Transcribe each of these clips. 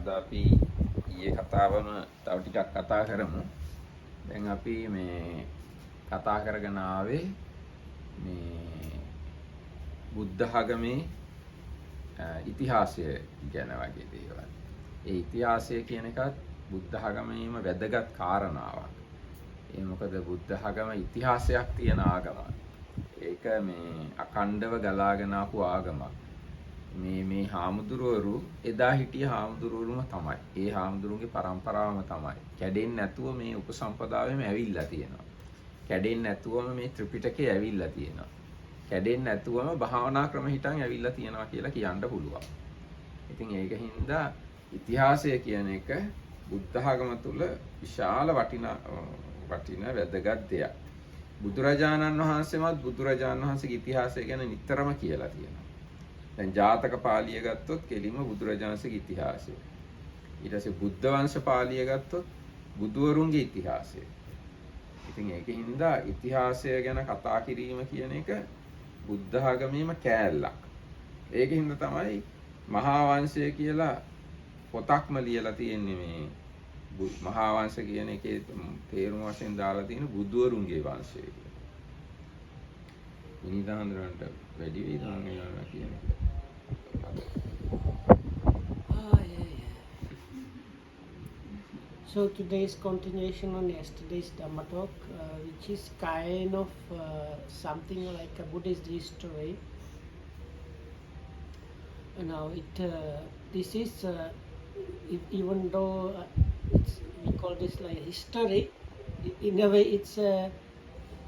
අද අපි ඊයේ කතාවම තව ටිකක් කතා කරමු. දැන් අපි මේ කතා කරගෙන ආවේ මේ බුද්ධ ආගමේ ඉතිහාසය ගැන වගේ දේවල්. ඒ ඉතිහාසය කියන එකත් බුද්ධ ආගමේම වැදගත් කාරණාවක්. ඒ මොකද බුද්ධ ආගම ඉතිහාසයක් තියෙන ආගමක්. ඒක මේ අඛණ්ඩව ගලාගෙන ආපු ආගමක්. මේ හාමුදුරුවරු එදා හිටිය හාමුදුරුවරුම තමයි. ඒ හාමුදුරුවන්ගේ පරම්පරාවම තමයි. කැඩෙන්නේ නැතුව මේ උපසම්පදාවෙම ඇවිල්ලා තියෙනවා. කැඩෙන්නේ නැතුවම මේ ත්‍රිපිටකේ ඇවිල්ලා තියෙනවා. කැඩෙන්නේ නැතුවම භාවනා ක්‍රම හිටන් ඇවිල්ලා තියෙනවා කියලා කියන්න පුළුවන්. ඉතින් ඒකින්ද ඉතිහාසය කියන එක බුද්ධ ආගම තුල විශාල වටින වැදගත් දෙයක්. බුදුරජාණන් වහන්සේමත් බුදුරජාණන් වහන්සේගේ ඉතිහාසය ගැන නිතරම කියලා තියෙනවා. දැන් ජාතක පාළිය ගත්තොත් කෙලින්ම බුදුරජාණන්සේගේ ඉතිහාසය. ඊට පස්සේ බුද්ධ වංශ පාළිය ගත්තොත් බුදුවරුන්ගේ ඉතිහාසය. ඉතින් ඒකින්ද ඉතිහාසය ගැන කතා කිරීම කියන එක බුද්ධ ආගමේම කෑල්ලක්. ඒකින්ද තමයි මහා වංශය කියලා පොතක්ම ලියලා තියෙන්නේ මේ මහා වංශ කියන එකේ තේරුම වශයෙන් දාලා තියෙන බුදුවරුන්ගේ වංශය කියලා. විනිදාන්දරන්ට වැඩි වේද නම් කියන එක. So today's continuation on yesterday's Dhamma talk, which is kind of something like a Buddhist history. Now this is even though we call this like history, in a way it's a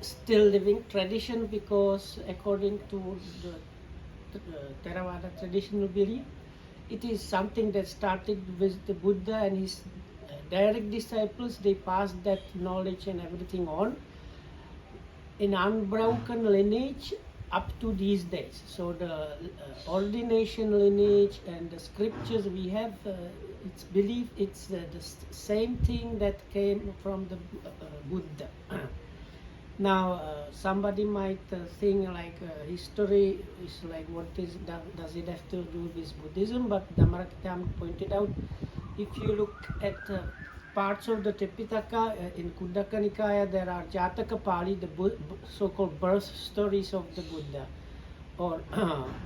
still living tradition, because according to the Theravada traditional belief, it is something that started with the Buddha and his direct disciples. They passed that knowledge and everything on in unbroken lineage up to these days. So the ordination lineage and the scriptures we have, it's believed it's the same thing that came from the Buddha. Now somebody might think like history is like does it have to do with Buddhism? But Dhammarakkhita pointed out, if you look at parts of the Tripitaka, in Khuddaka Nikaya there are Jataka Pali, the so-called birth stories of the Buddha, or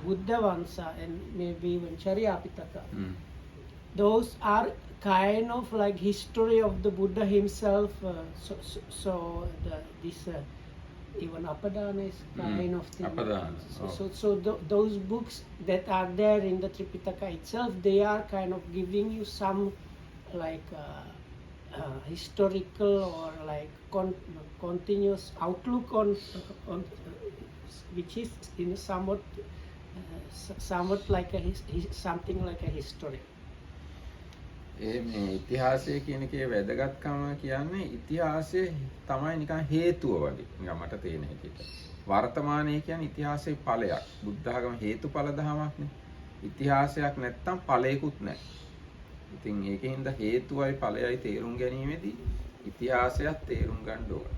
Buddha Vansa, and maybe even Charyapitaka. Those are kind of like history of the Buddha himself. Even Apadana is kind of thing. Those books that are there in the Tripitaka itself, they are kind of giving you some like historical or like continuous outlook on which is in somewhat like something like a history. මේ ඉතිහාසය කියන එකේ වැදගත්කම කියන්නේ ඉතිහාසය තමයි නිකන් හේතුව වගේ. නිකන් මට තේරෙන හැටියට. වර්තමානයේ කියන්නේ ඉතිහාසයේ ඵලයක්. බුද්ධ ආගම හේතුඵල ධමයක්නේ. ඉතිහාසයක් නැත්තම් ඵලයකුත් නැහැ. ඉතින් ඒකෙන්ද හේතුවයි ඵලයයි තේරුම් ගැනීමේදී ඉතිහාසයත් තේරුම් ගන්න ඕන.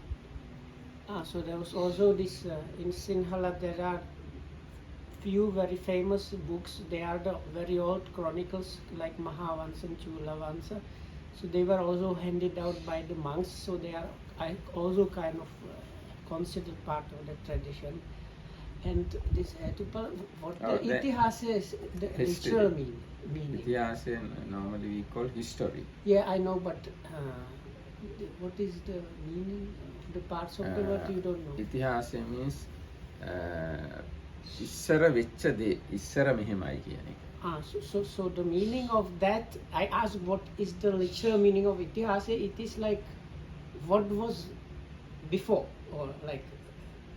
So there was also this in Sinhala there are few very famous books. They are the very old chronicles like Mahavansa and Chulavansa. So they were also handed out by the monks. So they are also kind of considered part of the tradition. And this what the Itihasa is the literal meaning. Itihasa normally we call history. Yeah, I know, but what is the meaning of the parts of the word you don't know? Itihasa means ඉස්සර වෙච්ච දේ ඉස්සර මෙහෙමයි කියන එක. So the meaning of that, I asked what is the literal meaning of itihasa. It is like what was before, or like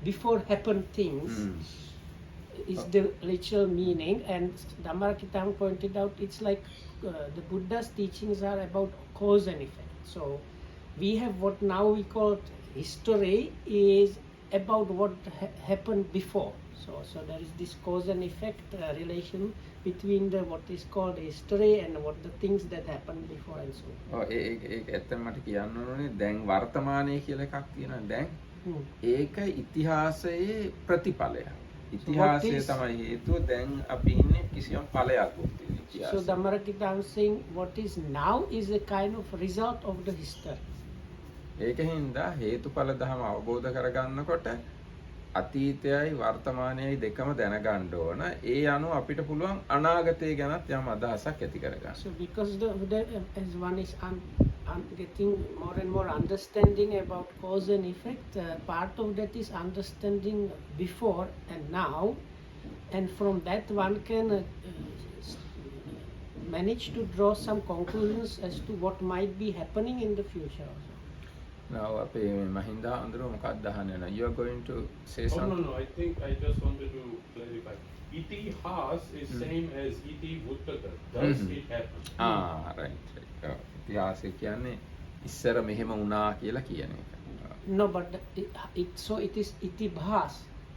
before happened things is the literal meaning. And Dhammarakkhita pointed out it's like the Buddha's teachings are about cause and effect. So we have what now we call history is about what happened before. So there is this cause and effect relation between the what is called history and what the things that happened before and so on. ඒක ඇත්තම මට කියන්න ඕනේ දැන් වර්තමානයේ කියලා එකක් තියෙනවා. දැන් ඒක ඉතිහාසයේ ප්‍රතිඵලය. ඉතිහාසය තමයි හේතුව. දැන් අපි ඉන්නේ කිසියම් ඵලයක් උත්තිනේ. So Dhammarakita, I'm saying what is now is a kind of result of the history. ඒකින්ද හේතුඵල ධම අවබෝධ කරගන්නකොට අතීතයයි වර්තමානයයි දෙකම දැනගන්න ඕන. ඒ අනුව අපිට පුළුවන් අනාගතය ගැනත් යම් අදහසක් ඇති කරගන්න. So because as one is getting more and more understanding about cause and effect, part of that is understanding before and now, and from that one can manage to draw some conclusions as to what might be happening in the future also. Now, Mahinda Andro Mukadahana, you are going to say something? No, I think I just wanted to clarify. Iti has is same as iti vuttaka. Does it happen? Right. ඉතිහාසය කියන්නේ ඉස්සර මෙහෙම වුණා කියලා කියන එක. No, but it is itibhas.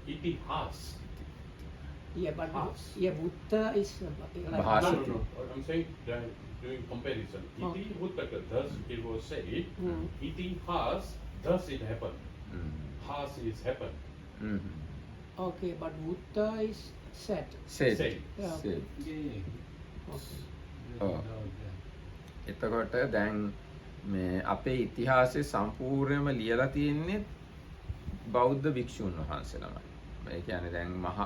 Iti has. Yeah, but Has. Buddha is like Bhas. No. I'm saying doing comparison. Iti vuttaka. Thus it was said. Iti has. Does it happen? Has is happen. Okay, but Buddha is said. Said. Yeah. Said. Okay. එතකොට දැන් මේ අපේ ඉතිහාසයේ සම්පූර්ණයෙන්ම ලියලා තියෙන්නේ බෞද්ධ භික්ෂුන් වහන්සේලාමයි. ඒ කියන්නේ දැන් මහා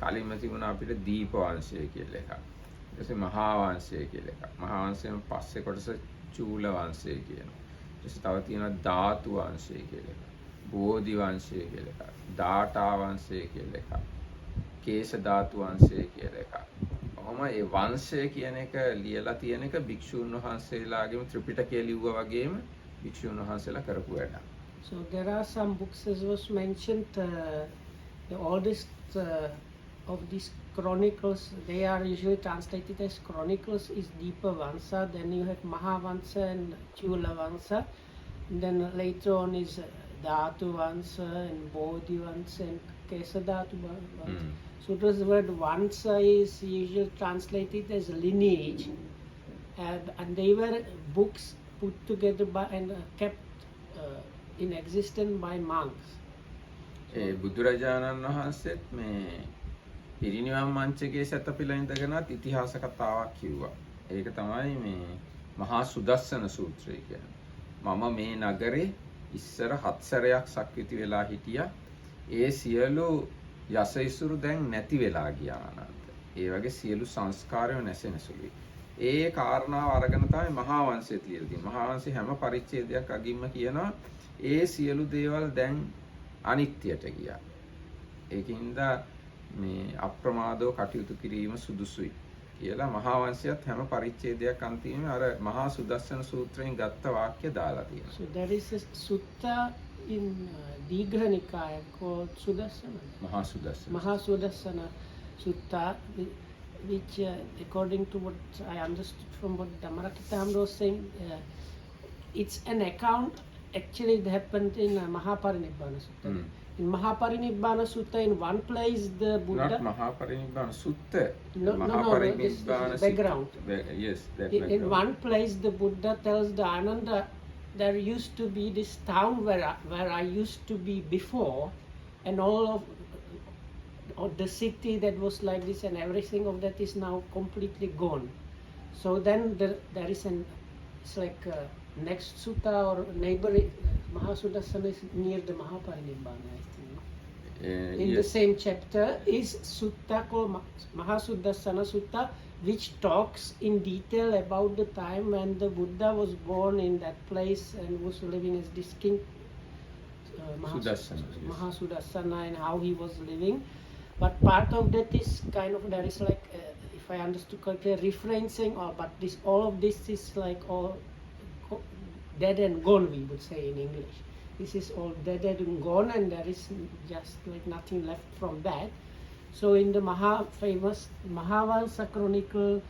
කලින්ම තිබුණා අපිට දීප වංශය කියලා එකක්. ඊට පස්සේ මහා වංශය කියලා එකක්. මහා වංශයෙන් පස්සේ කොටස චූල වංශය කියනවා. ඊට පස්සේ තව තියෙනවා ධාතු වංශය කියලා එකක්. බෝධි වංශය කියලා එකක්. දාඨා වංශය කියලා එකක්. කේශ ධාතු වංශය කියලා එකක්. ඔහොම ඒ වංශය කියන එක ලියලා තියෙන එක භික්ෂුන් වහන්සේලාගේම ත්‍රිපිටකය ලිව්වා වගේම භික්ෂුන් වහන්සේලා කරපු වැඩක්. So there are some books as was mentioned, the oldest of these chronicles, they are usually translated as chronicles, is Deepa Vansa, then you have Mahavansa and Chula Vansa, and then later on is Dhatu Vansa and Bodhi Vansa and Kesadhatu Vansa. So the word Vansa is usually translated as lineage, and they were books put together by and kept in existence by monks. බුදුරජාණන් වහන්සේත් මේ පිරිනිවන් මංචකයේ සැතපීලා ඉඳගෙනත් ඉතිහාස කතාවක් කිව්වා. ඒක තමයි මේ මහා සුදස්සන සූත්‍රය කියන්නේ. මම මේ නගරේ ඉස්සර 7 සැරයක් සක්විති වෙලා හිටියා. ඒ සියලු යසයිසුරු දැන් නැති වෙලා ගියා අනන්ත. ඒ වගේ සියලු සංස්කාරයෝ නැසෙන සුළුයි. ඒ කාරණාව අරගෙන තමයි මහා වංශය කියලා තියෙන්නේ. මහා වංශේ හැම පරිච්ඡේදයක් අගින්ම කියනවා ඒ සියලු දේවල් දැන් අනිත්‍යයට ගියා. ඒකින්ද මේ අප්‍රමාදව කටයුතු කිරීම සුදුසුයි කියලා මහා වංශයත් හැම පරිච්ඡේදයක් අන්තිමේ අර මහා සුදස්සන සූත්‍රයෙන් ගත්ත වාක්‍ය දාලා තියෙනවා. So there is a sutta in Digha Nikaya called Sudassana. Mahasudassana Sutta, which according to what I understood from what Dhammarakita was saying, it's an account. Actually, it happened in Mahaparinibbana Sutta. In Mahaparinibbana Sutta, in one place the Buddha... Not Mahaparinibbana Sutta. No, this is background. Yes, that in one place the Buddha tells the Ananda, there used to be this town where I used to be before, and all of the city that was like this and everything of that is now completely gone. So then there is it's like next sutta or neighboring Mahasudassana is near the Mahaparinibbana, I think. In the same chapter is sutta called Mahasudassana Sutta, which talks in detail about the time when the Buddha was born in that place and was living as this king Mahasudassana, and how he was living. But part of that is kind of, there is like, if I understood correctly, referencing, but all of this is like all dead and gone, we would say in English. This is all dead and gone, and there is just like nothing left from that. So in the famous Mahavansa Chronicle,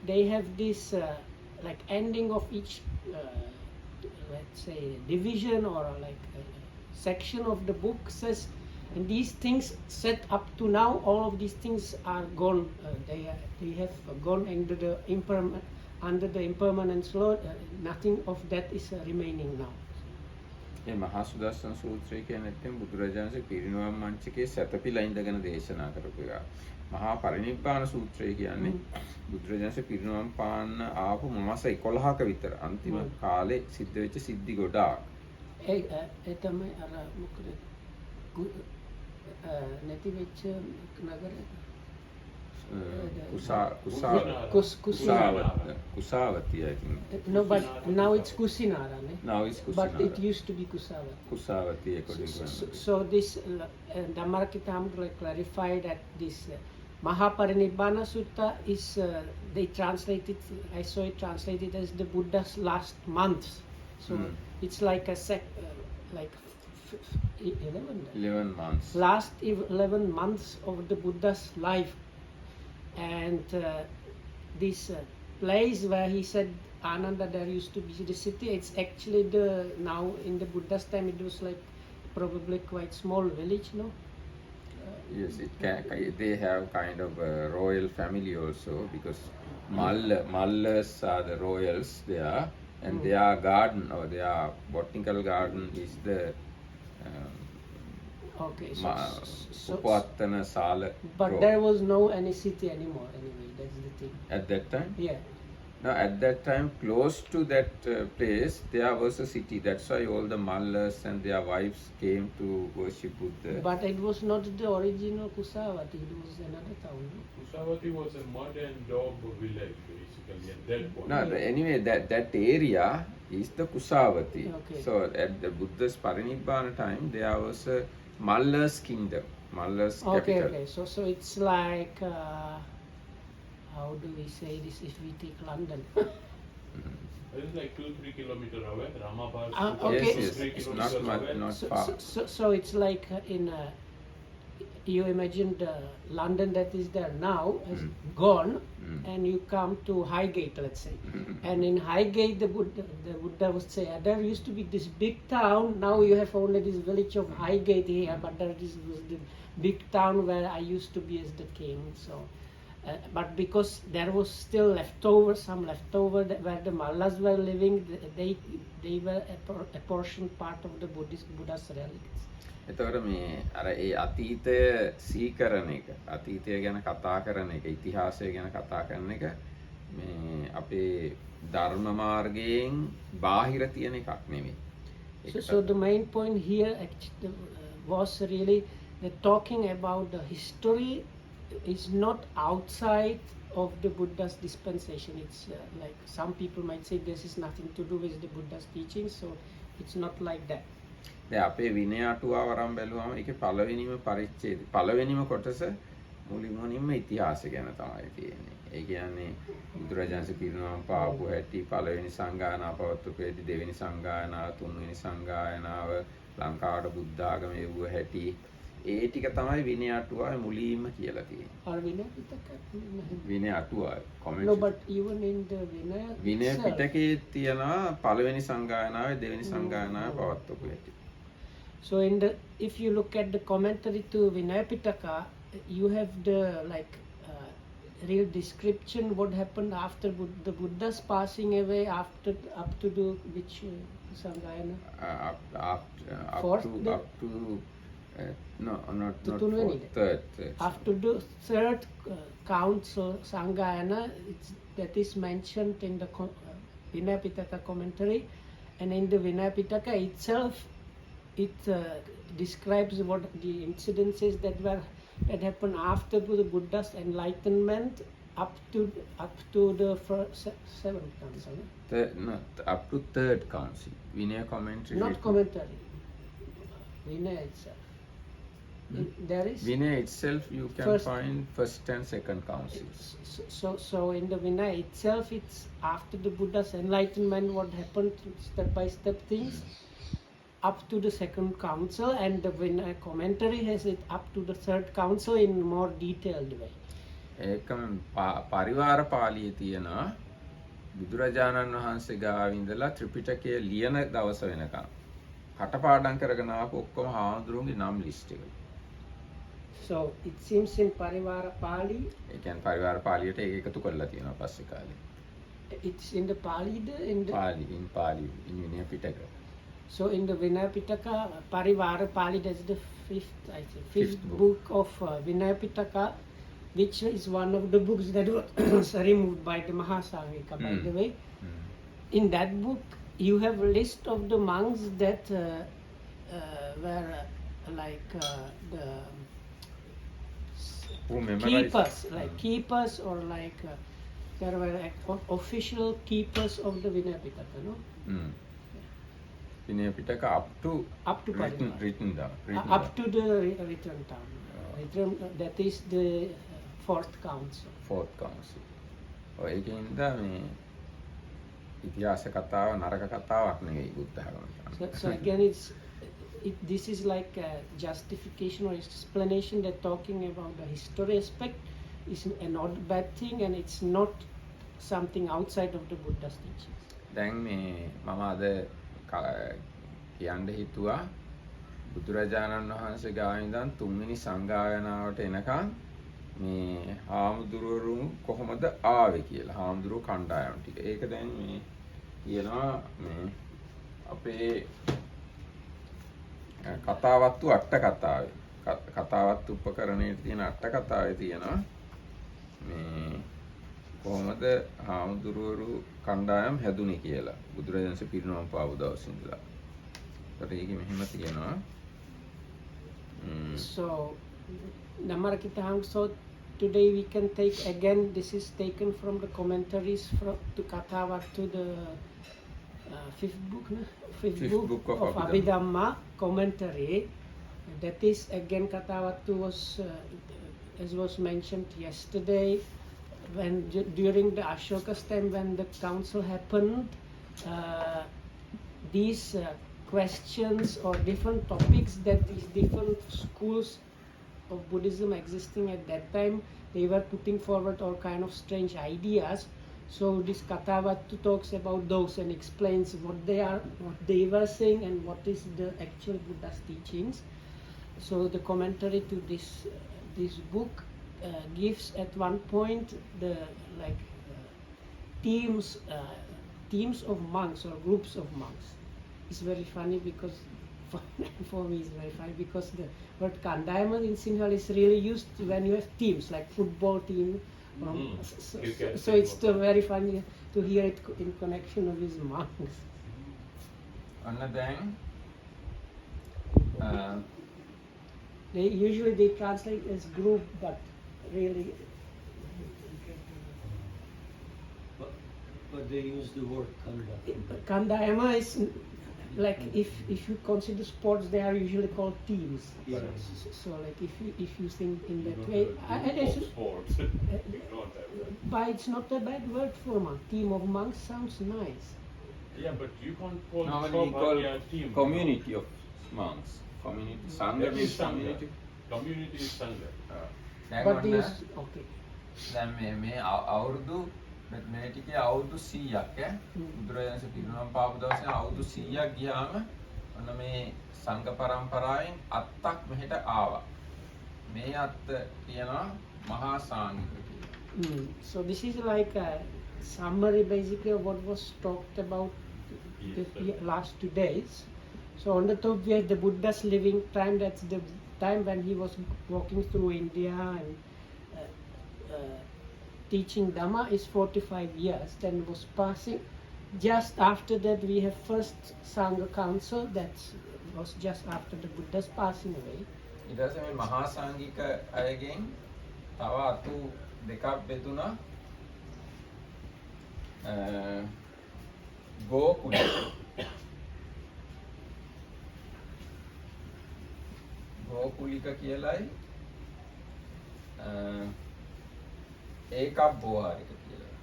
they have this like ending of each, let's say, division or like section of the book says, and these things set up to now, all of these things are gone. They have gone under the impermanence law. Nothing of that is remaining now. මේ මහා සුදස්සන සූත්‍රය කියන්නේ නැත්නම් බුදුරජාණන්සේ පිරිනිවන් මංචකයේ සැතපීලා ඉඳගෙන දේශනා කරපු එක. මහා පරිනිබ්බාන සූත්‍රය කියන්නේ බුදුරජාණන්සේ පිරිනවම් පාන්න ආපු මාස 11ක විතර අන්තිම කාලේ සිද්ධ වෙච්ච සිද්ධි ගොඩාක්. ඒ තමයි අර මොකද නැති වෙච්ච නගරය Kusavati, I think. No, but now it's Kusinara. Now it's Kusinara. But it used to be Kusavati. Kusavati, according to So this Dhammarakkhita clarified that this Mahaparinibbana Sutta is they translated. I saw it translated as the Buddha's last month. So it's like a like 11 months. Last 11 months of the Buddha's life. And this place where he said Ananda, there used to be the city, it's actually now in the Buddha's time it was like probably quite small village, no? Yes, they have kind of a royal family also, because Mallas are the royals there, and their garden or their botanical garden is the Okay, Upattana Sala. But there was no any city anymore anyway, that's the thing. At that time? Yeah. Now at that time, close to that place, there was a city. That's why all the Mallas and their wives came to worship Buddha. But it was not the original Kusavati, it was another town. Kusavati was a mud and dog village basically at that point. No, anyway, that area is the Kusavati. Okay. So at the Buddha's Parinibbana time, there was a Mallas kingdom, Mallas capital. Okay. So it's like how do we say this if we take London? It's like 2-3 kilometers away. Ramabad. Okay. Yes, it's not far. So it's like in you imagine the London that is there now is gone, and you come to Highgate, let's say, and in Highgate the Buddha would say there used to be this big town. Now you have only this village of Highgate here, but there was the big town where I used to be as the king. So, but because there was still some leftover where the Mallas were living, they were a portion part of the Buddha's relics. එතකොට මේ අර ඒ අතීතය සීකරන එක, අතීතය ගැන කතා කරන එක, ඉතිහාසය ගැන කතා කරන එක මේ අපේ ධර්ම මාර්ගයෙන් බාහිර තියෙන එකක් නෙමෙයි. So the main point here actually was really the talking about the history is not outside of the Buddha's dispensation. It's like some people might say this is nothing to do with the Buddha's teachings, so it's not like that. දැන් අපේ විනය අටුවාව අරන් බැලුවම ඒකේ පළවෙනිම පරිච්ඡේදය පළවෙනිම කොටස මුලින්ම ඉතිහාසය ගැන තමයි තියෙන්නේ. ඒ කියන්නේ බුදුරජාණන්සේ පිරිනවම් පාපු හැටි, පළවෙනි සංගායනාව පවත්වපු හැටි, දෙවෙනි සංගායනාව, තුන්වෙනි සංගායනාව, ලංකාවට බුද්ධ ආගම එව්ව හැටි, ඒ ටික තමයි විනය අටුවාවේ මුලින්ම කියලා තියෙන්නේ. Or Vinaya Pitaka? විනය අටුවාවේ comment. No, but even in the Vinaya විනය itself, පිටකේ තියෙනවා පළවෙනි සංගායනාවේ, දෙවෙනි සංගායනාවේ පවත්වපු හැටි. so if you look at the commentary to Vinaya Pitaka, you have the like real description what happened after the Buddha's passing away, after up to the which Sangayana? Up to not fourth, third. After the third council Sangayana, that is mentioned in the Vinaya Pitaka commentary, and in the Vinaya Pitaka itself, it describes what the incidences that happened after the Buddha's enlightenment up to the first seventh council. Up to third council. Vinaya commentary. Not commentary. Vinaya itself. There is Vinaya itself you can find first and second councils. So in the Vinaya itself, it's after the Buddha's enlightenment, what happened, step by step things, up to the second council, and the Vinaya commentary has it up to the third council in more detailed way. ඒකම පරිවාර පාළියේ තියෙනවා බුදුරජාණන් වහන්සේ ගාව ඉඳලා ත්‍රිපිටකය ලියන දවස වෙනකම් කටපාඩම් කරගෙන ආපු ඔක්කොම හාමුදුරුවන්ගේ නම් ලිස්ට් එක. So it seems in Parivara Pali. ඒ කියන්නේ පරිවාර පාළියට ඒක එකතු කරලා තියෙනවා පස්සේ කාලේ. It's in the Pali, in Pali in Vinaya Pitaka. So in the Vinaya Pitaka, Parivara Pali, that's the fifth book of Vinaya Pitaka. which is one of the books that was removed by the Mahasangika, by the way. In that book, you have a list of the monks that were the Who memorized? keepers, or there were official keepers of the Vinaya Pitaka, no? Vinaya Pitaka up to written down. Up to the written down. That is the fourth council. Fourth council. ඒකින්ද මේ ඉතිහාස කතාව නරක කතාවක් නෙවෙයි බුද්ධ ධර්මය. So again, this is like a justification or explanation that talking about the history aspect is not a bad thing, and it's not something outside of the Buddha's teachings. දැන් මේ මම අද කියන්න හිතුවා බුදුරජාණන් වහන්සේ ගාව ඉඳන් තුන්වෙනි සංගායනාවට එනකන් මේ හාමුදුරුවරු කොහොමද ආවේ කියලා හාමුදුරුවෝ කණ්ඩායම් ටික. ඒක දැන් මේ කියනවා මේ අපේ කතාවත්තු අට කතාවේ කතාවත්තු උපකරණයේ තියෙන අට කතාවේ තියෙනවා මේ කොහොමද හාමුදුරුවරු කණ්ඩායම් හැදුනේ කියලා බුදුරජාණන්සේ පිරිනමන පාපු දවස් ඉඳලා. ඒකට ඒකෙ මෙහෙම තියෙනවා. So Namarkitahang, so today we can take again, this is taken from the commentaries to Katavat, to the fifth book of Abhidhamma commentary. That is again Katavatu was, as was mentioned yesterday, when during the Ashoka's time, when the council happened, these questions or different topics that these different schools of Buddhism existing at that time, they were putting forward all kind of strange ideas. So this Katavatu talks about those and explains what they were saying and what is the actual Buddha's teachings. So the commentary to this book gives at one point the teams of monks or groups of monks. It's very funny because for me it's very funny because the word Kandayama in Sinhala is really used when you have teams like football team. So it's still very funny to hear it in connection with these monks. Another thing, they translate as group, but really. But they use the word kanda. Kandayama is like if you consider sports, they are usually called teams. Yes. So like if you think in that way, Sports. but it's not a bad word for monk. Team of monks sounds nice. Yeah, but you can't call normally we call a team. community of monks. Community. Sangha That is is Sangha. community. Community is Sangha. But these okay. දැන් මේ අවුරුදු මේ ටිකේ අවුරුදු 100ක් බුදුරජාණන්සේ පිරිනමන පාපු දවසේ අවුරුදු 100ක් ගියාම ඔන්න මේ සංඝ පරම්පරාවෙන් අත්තක් මෙහෙට ආවා. මේ අත්ත කියනවා මහා සංඝ කියලා. So this is like a summary basically of what was talked about the last 2 days. So on the top we have the Buddha's living time. That's the time when he was walking through India and teaching Dhamma is 45 years. Then was passing. Just after that we have first Sangha Council. That was just after the Buddha's passing away. ඊට පස්සේ මේ මහා සංඝික අයගෙන් තව අතු දෙකක් බෙදුණා. ගෝකුලික කියලයි ඒකක් බෝවාරික කියලා.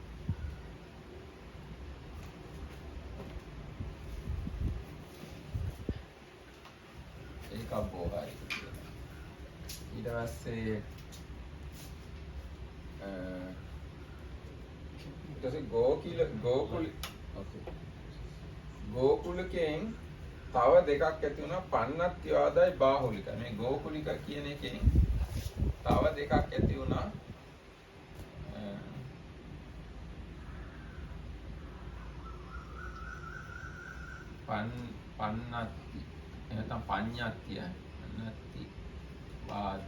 ඒකක් බෝවාරික කියලා. ඊට පස්සේ ගෝකුලිකෙන් තව දෙකක් ඇති වුණා පන්නත්තිවාදයි බාහුලික. මේ ගෝකුලික කියන එකෙන් තව දෙකක් ඇති වුණා පන්නත්ති එනතම් පඤ්ඤත්තිය පන්නත්ති වාද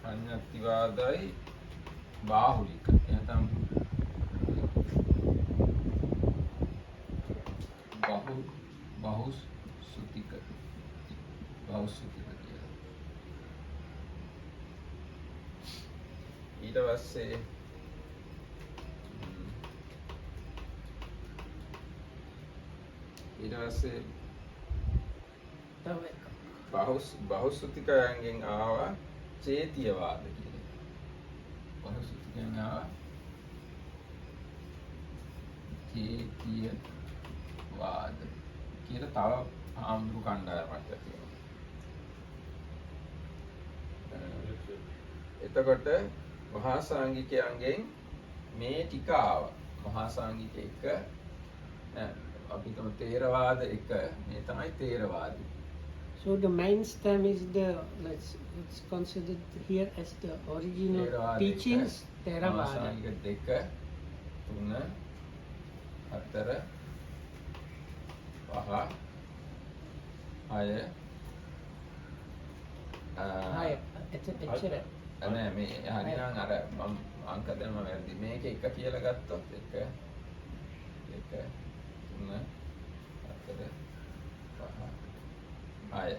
පඤ්ඤත්තිවාදයි බාහුලික එතනම් බහුසුතික කියලා. ඊට පස්සේ තව එකක්. බහුසුතිකයන්ගෙන් ආවා චේතියවාද කියන එක. බහුසුතිකයන් ආවා චේතියවාද කියලා තව ආම්බු කණ්ඩායමක් ඇති වෙනවා. එතකොට මහා සංඝිකයන්ගෙන් මේ ටික ආවා. මහා සංඝික එක අපි තමයි තේරවාද එක මේ තමයි තේරවාදී. So the main stem is let's consider here as the original teachings Theravada. සංඝික දෙක තුන හතර පහ හය එච්චර. නෑ මේ හරිනම් අර මම අංක දෙන්න වැරදි. මේක එක කියලා ගත්තොත් එක තුන හතර පහ හය.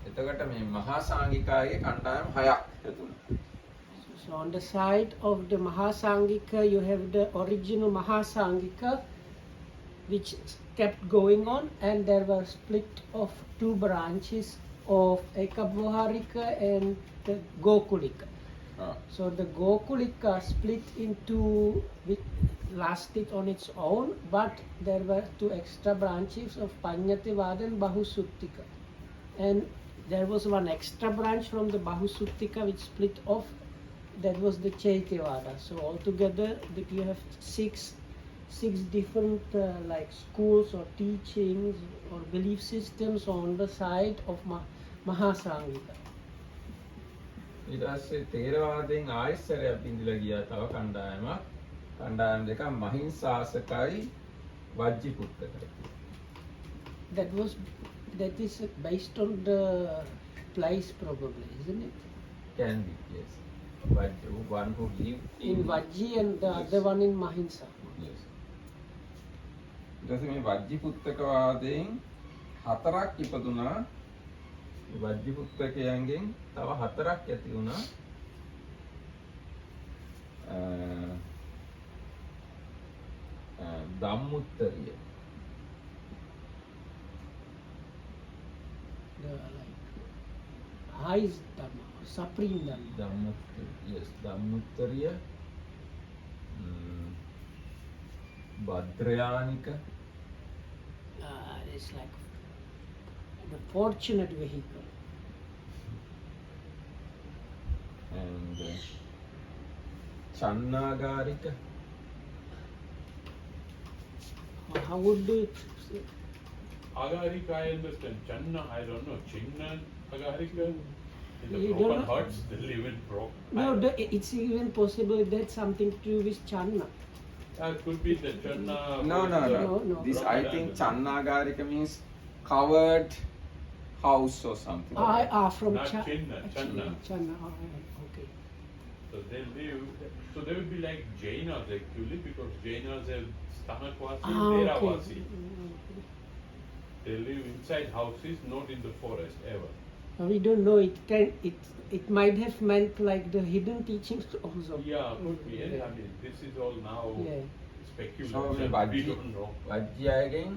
එතකොට මේ මහා සංඝිකායේ කණ්ඩායම් හයක් ඇතුණා. So on the side of the Mahasangika, you have the original Mahasangika, which kept going on, and there were split of two branches of Ekabhavarika and the Gokulika. So the Gokulika split into, which lasted on its own, but there were two extra branches of Panyattivada and Bahusuttika. And there was one extra branch from the Bahusuttika which split off. That was the Chaityavada. So altogether, you have six different like schools or teachings or belief systems on the side of Mahasangika. ඊට පස්සේ තේරවාදයෙන් ආයස්සරයක් බින්දලා ගියා තව කණ්ඩායමක්. කණ්ඩායම් දෙක මහින්සාසකයි වජ්ජිපුත්තකයි. That is based on the place probably, isn't it? Can be, yes. But one who live In Vajji and the other one in Mahinsa. Yes. ඊට පස්සේ මේ වජ්ජිපුත්තකවාදයෙන් හතරක් ඉපදුනා. වජ්ජිපුත්තකයන්ගෙන් තව හතරක් ඇති වුණා. ධම්මුත්තරිය. The highest Dhamma, supreme Dhamma. ධම්මුත්තරිය. භද්‍රයානික. It's like the fortunate vehicle. And Channagarika. How would it? Agarika, I understand. Channa, I don't know. Chinna, Agarika. In the You broken don't know? hearts, they live in broken. No, it's even possible that something to do with Channa. It could be the Channa. No. No. This I think Channagarika means covered house or something. From Not Chinna, Channa. Channa, okay. So they live. So they would be like Jainas actually, because Jainas have Sthanakvasi and Theravasi. Okay. They live inside houses, not in the forest ever. We don't know. It might have meant like the hidden teachings also. Yeah, could be. I mean, this is all now Yeah. speculation. So We don't know. වජ්ජයගෙන්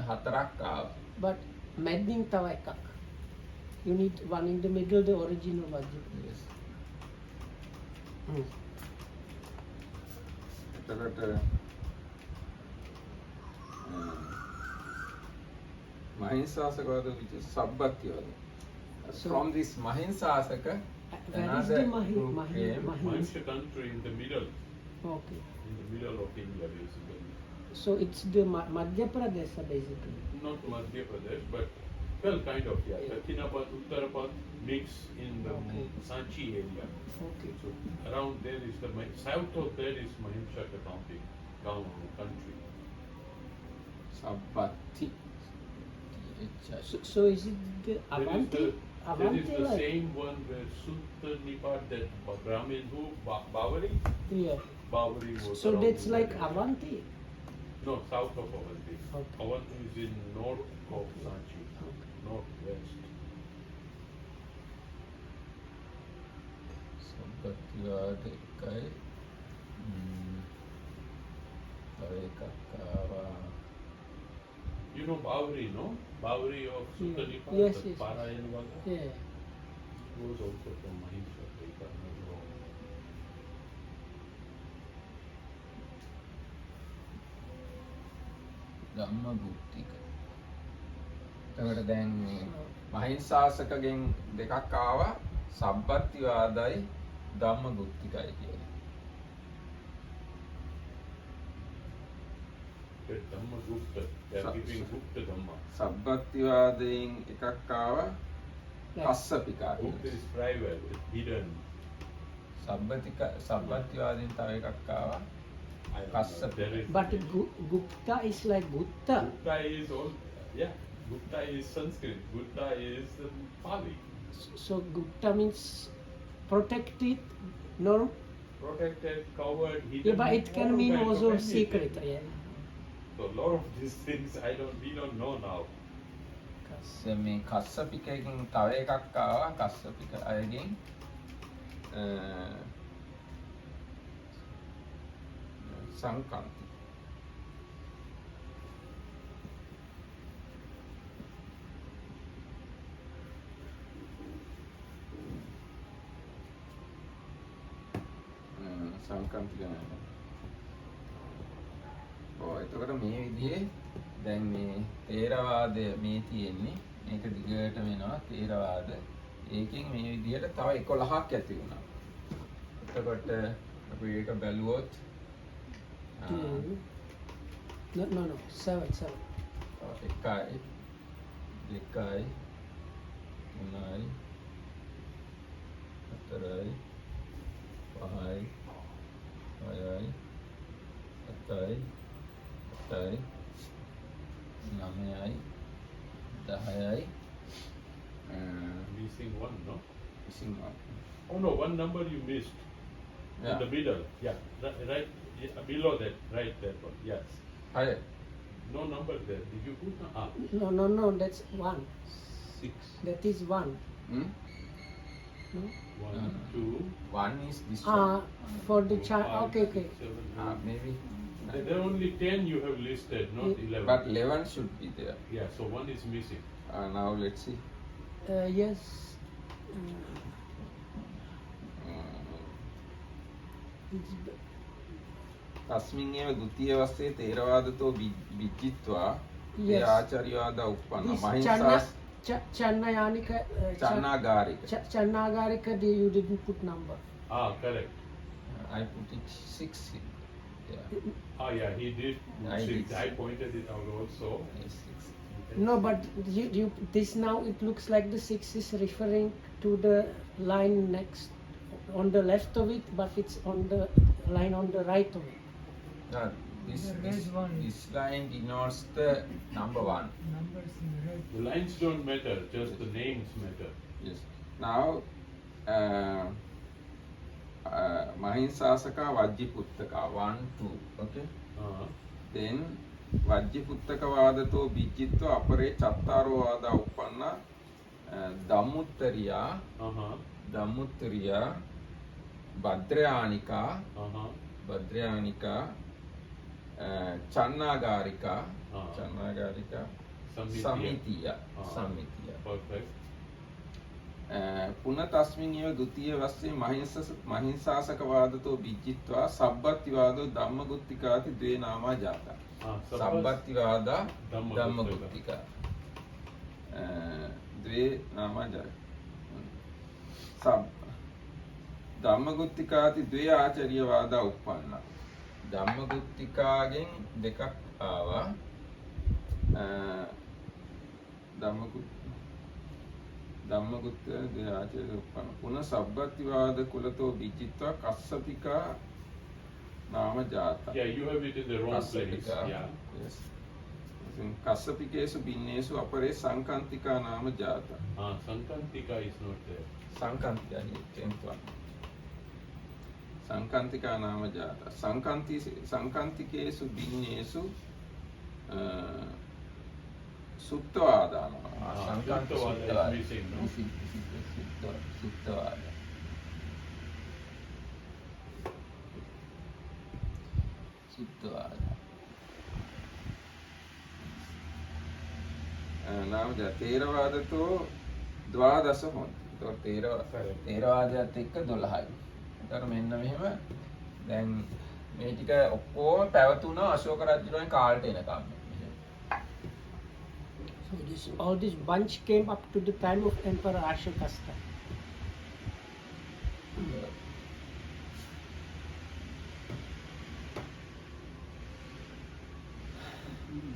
හතරක් ආවා. But මැදින් තව එකක්. You need one in the middle, the original Vajra. Yes. Mm. එතකොට මහින්සාසකවාද which is සබ්බත්තිවාද. From this මහින්සාසක Where is another the group came. Mahisha country in the middle Okay. of India basically. So it's the Madhya Pradesh basically. Not Madhya Pradesh, but well, kind of, yeah. Dakshinapad, Uttarapat mix in the Okay. Sanchi area. Okay. So around there is the south of there is Mahimshaka country. සබ්බත්ති. So is it the There is Avanti? That Avanti is the like. same one where Sutta Nipat, that Brahmin who, Bavari? Yeah. Bavari was So around that's in like that area. Avanti. No, south of Avanti. Okay. Avanti is in north of Sanchi, northwest. සම්පත්තිවාද එකයි තව එකක් ආවා You know Bavari, no? Bavari of Sutta Nipat, Yes, the yes. Parayan Vaga, Yeah. was also from Mahimsa, if I'm not wrong. ධම්මගුත්තික. එතකොට දැන් මේ මහින්සාසකගෙන් දෙකක් ආවා සබ්බත්තිවාදයි ධම්මගුත්තිකයි කියලා. That Dhamma Gupta, they are giving Gupta Dhamma. සබ්බත්තිවාදයෙන් එකක් ආවා කස්සපිකා Gupta කියලා. is private, hidden. සබ්බත්තිවාදයෙන් තව එකක් ආවා I don't know. Kassapa. There is But Gupta is like Buddha. Gupta is all, yeah. Gupta is Sanskrit. Gupta is Pali. So Gupta means protected, no? Protected, covered, hidden. Yeah, but it can all mean kinds of also anything. secret. Yeah. So a lot of these things we don't know now. මේ කස්සපිකයෙන් තව එකක් ආවා කස්සපික අයගෙන් සංකන්ති. සංකන්ති ගැන. එතකොට මේ විදිහේ දැන් මේ තේරවාදය මේ තියෙන්නේ මේක දිගට වෙනවා තේරවාද. ඒකෙන් මේ විදිහට තව 11ක් ඇති වුණා. එතකොට අපි ඒක බැලුවොත් Two. No. 7. එකයි දෙකයි තුනයි හතරයි පහයි හයයි හතයි අටයි නවයයි දහයයි Missing one, no? විසින්වා Oh no, one number you missed. Yeah. In the middle. Yeah. Right. Yeah, below that. Right. That one. Yes. හය No number there. Did you put? No. That's 1. 6. That is 1. No? 1, 2. one is this Ah, one for the four, child. five, Okay. six, seven, eight. maybe There are only 10 you have listed, not 11. but 11 should be there. Yeah, so one is missing. Now let's see. Yes. It's තස්මින් ඒව ද්විතීය වස්සේ තේරවාදතෝ විජ්ජිත්වා ඒ Yes. ආචාර්යවාද උප්පන්න this මහින්සාස් Channayanika. චන්නාගාරික Channagarika, you didn't put number. Ah, correct. I put it 6 in. Yeah. Ah, yeah, he did. I Six. did. I pointed it out also. Yes, 6. No, but you this now it looks like the 6 is referring to the line next on the left of it, but it's on the line on the right of it. This line denotes the number 1. The lines don't matter, just the names matter. Yes. Now Mahinsasaka Vajjiputtaka 1, 2. Okay. Then Vajjiputtaka Bijjitva Apare Chattaro Vada Uppanna Dhammuttariya Bhadrayanika Channagarika Samitiya. Perfect. පුන තස්මින් ඒව ද්විතීය වශයෙන් මහින්සාසකවාදතෝ විජ්ජිත්වා සබ්බත්තිවාදෝ ධම්මගුත්තිකාති ද්වේ නාමා ජාතා. සබ්බත්තිවාදා ධම්මගුත්තිකා ද්වේ නාමා ජාතා. ධම්මගුත්තිකාති ද්වේ ආචාර්යවාදා උප්පන්නා. ධම්මගුත්තිකාගෙන් දෙකක් ආවා. ධම්මගුත්ත ආචාර්ය උප්පන්න පුන සබ්බත්තිවාද කුලතෝ විචිත්වා කස්සපිකා නාම ජාත. Yeah, you have it in the wrong place. Kassapika. Yeah. Yes. Kassapikesu binnesu apare sankantika nama jata. Sankantika is not there. Sankantika ni 10th one. Sankantika nama jata. Sankantikesu binnesu suttavadana. Suttavada is missing, no? Suttavada. Suttavada. नाम Theravada तो द्वादश होती तो Theravadayat එක්ක 12යි. ඒතර මෙන්න මෙහෙම දැන් මේ ටික ඔක්කොම පැවතුණා අශෝක රජුගේ කාලට එනකම්. So all this bunch came up to the time of Emperor Ashokasta.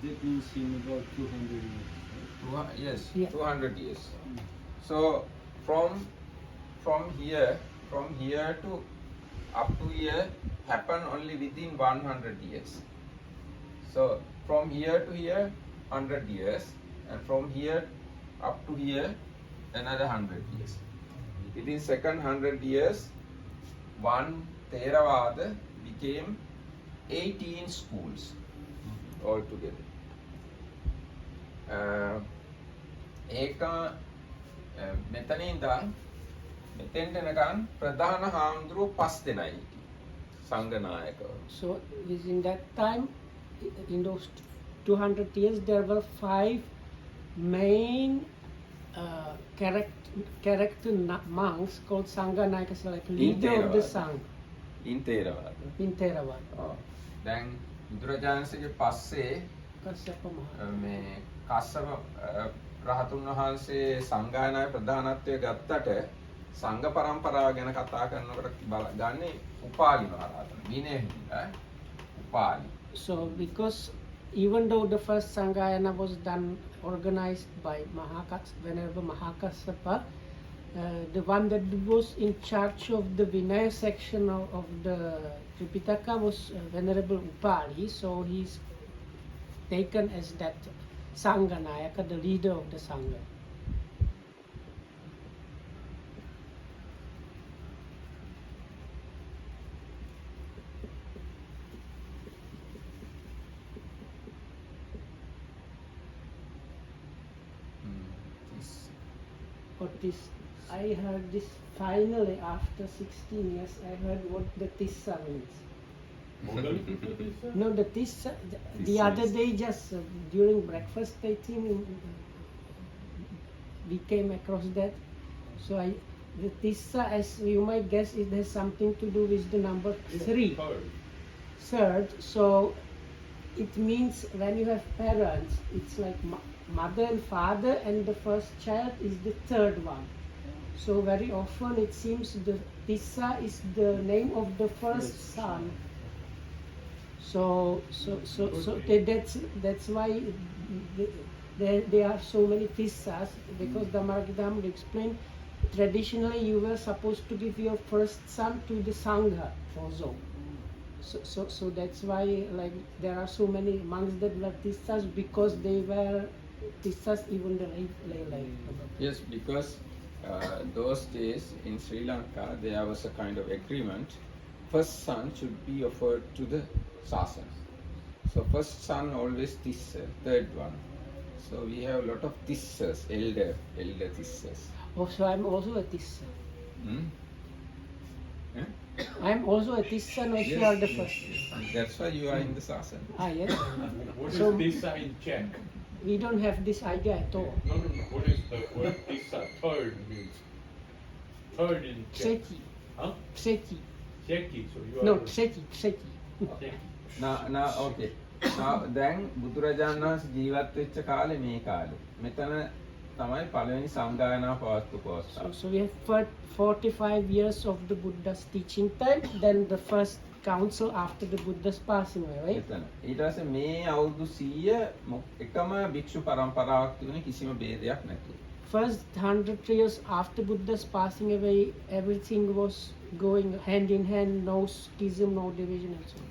That means in about 200 years. Yes, Yeah. 200 years. So from here to up to here happen only within 100 years. So from here to here 100 years, and from here up to here another 100 years. Within second 100 years, one Theravada became 18 schools altogether. ඒක මෙතන ඉඳන් මෙතෙන්ට එනකන් ප්‍රධාන හාමුදුරුවෝ 5 දෙනයි සංඝනායකව. So within that time, in those 200 years, there were 5 main character monks called Sanganayakas, like leader of the Sangha in Theravada. in Theravada. දැන් බුදුරජාණන්සේගේ පස්සේ Kasyapa Maharaj. මේ කස්සප රහතුන් වහන්සේ සංඝානාය ප්‍රධානත්වය ගත්තට සංඝ පරම්පරාව ගැන කතා කරනකොට ගන්නේ උපාලි මහරහතන් විනය හිමිලා Upali. So because even though the first Sanghayana was done, organized by Venerable Mahakassapa, the one that was in charge of the Vinaya section of the Tripitaka was Venerable Upali, so he's taken as that Sanghanayaka, the leader of the Sangha. But this, I heard this finally after 16 years, I heard what the Tissa means. No, the Tissa, the Tissa other is- day just during breakfast I think we came across that. So the Tissa, as you might guess, it has something to do with the number 3. Third, so it means when you have parents, it's like mother and father, and the first child is the third one. So very often it seems the Tissa is the name of the first son. So that's why there are so many Tissas, because Dhammarakita would explain, traditionally you were supposed to give your first son to the Sangha also. So that's why like there are so many monks that were Tissas, because they were Tissas even the lay life. Yes, because those days in Sri Lanka there was a kind of agreement. First son should be offered to the sasana. So first son always Tissa, third one. So we have a lot of Tissas, elder Tissas. Oh, so I'm also a Tissa. Hmm? Eh? I'm also a Tissa, no, you are the first. That's why you are in the sasana. Ah, yes. What So- is Tissa in Czech? We don't have this idea at all. No. What is the word Tissa? Third means. Third in Czech. Pseti. Huh? Pseti. Czechy. So you are. No, Pseti. Czechy. Okay. දැන් බුදුරජාණන් වහන්සේ ජීවත් වෙච්ච කාලේ මේ කාලේ. මෙතන තමයි පළවෙනි සංගායනා පවත්වපු අවස්ථාව. So we have 45 years of the Buddha's teaching time, then the first council after the Buddha's passing away, right? එතන. ඊට පස්සේ මේ අවුරුදු 100 එකම භික්ෂු පරම්පරාවක් තිබුණේ කිසිම ભેදයක් නැතුව. First 100 years after Buddha's passing away, everything was going hand in hand, no schism, no division and so on.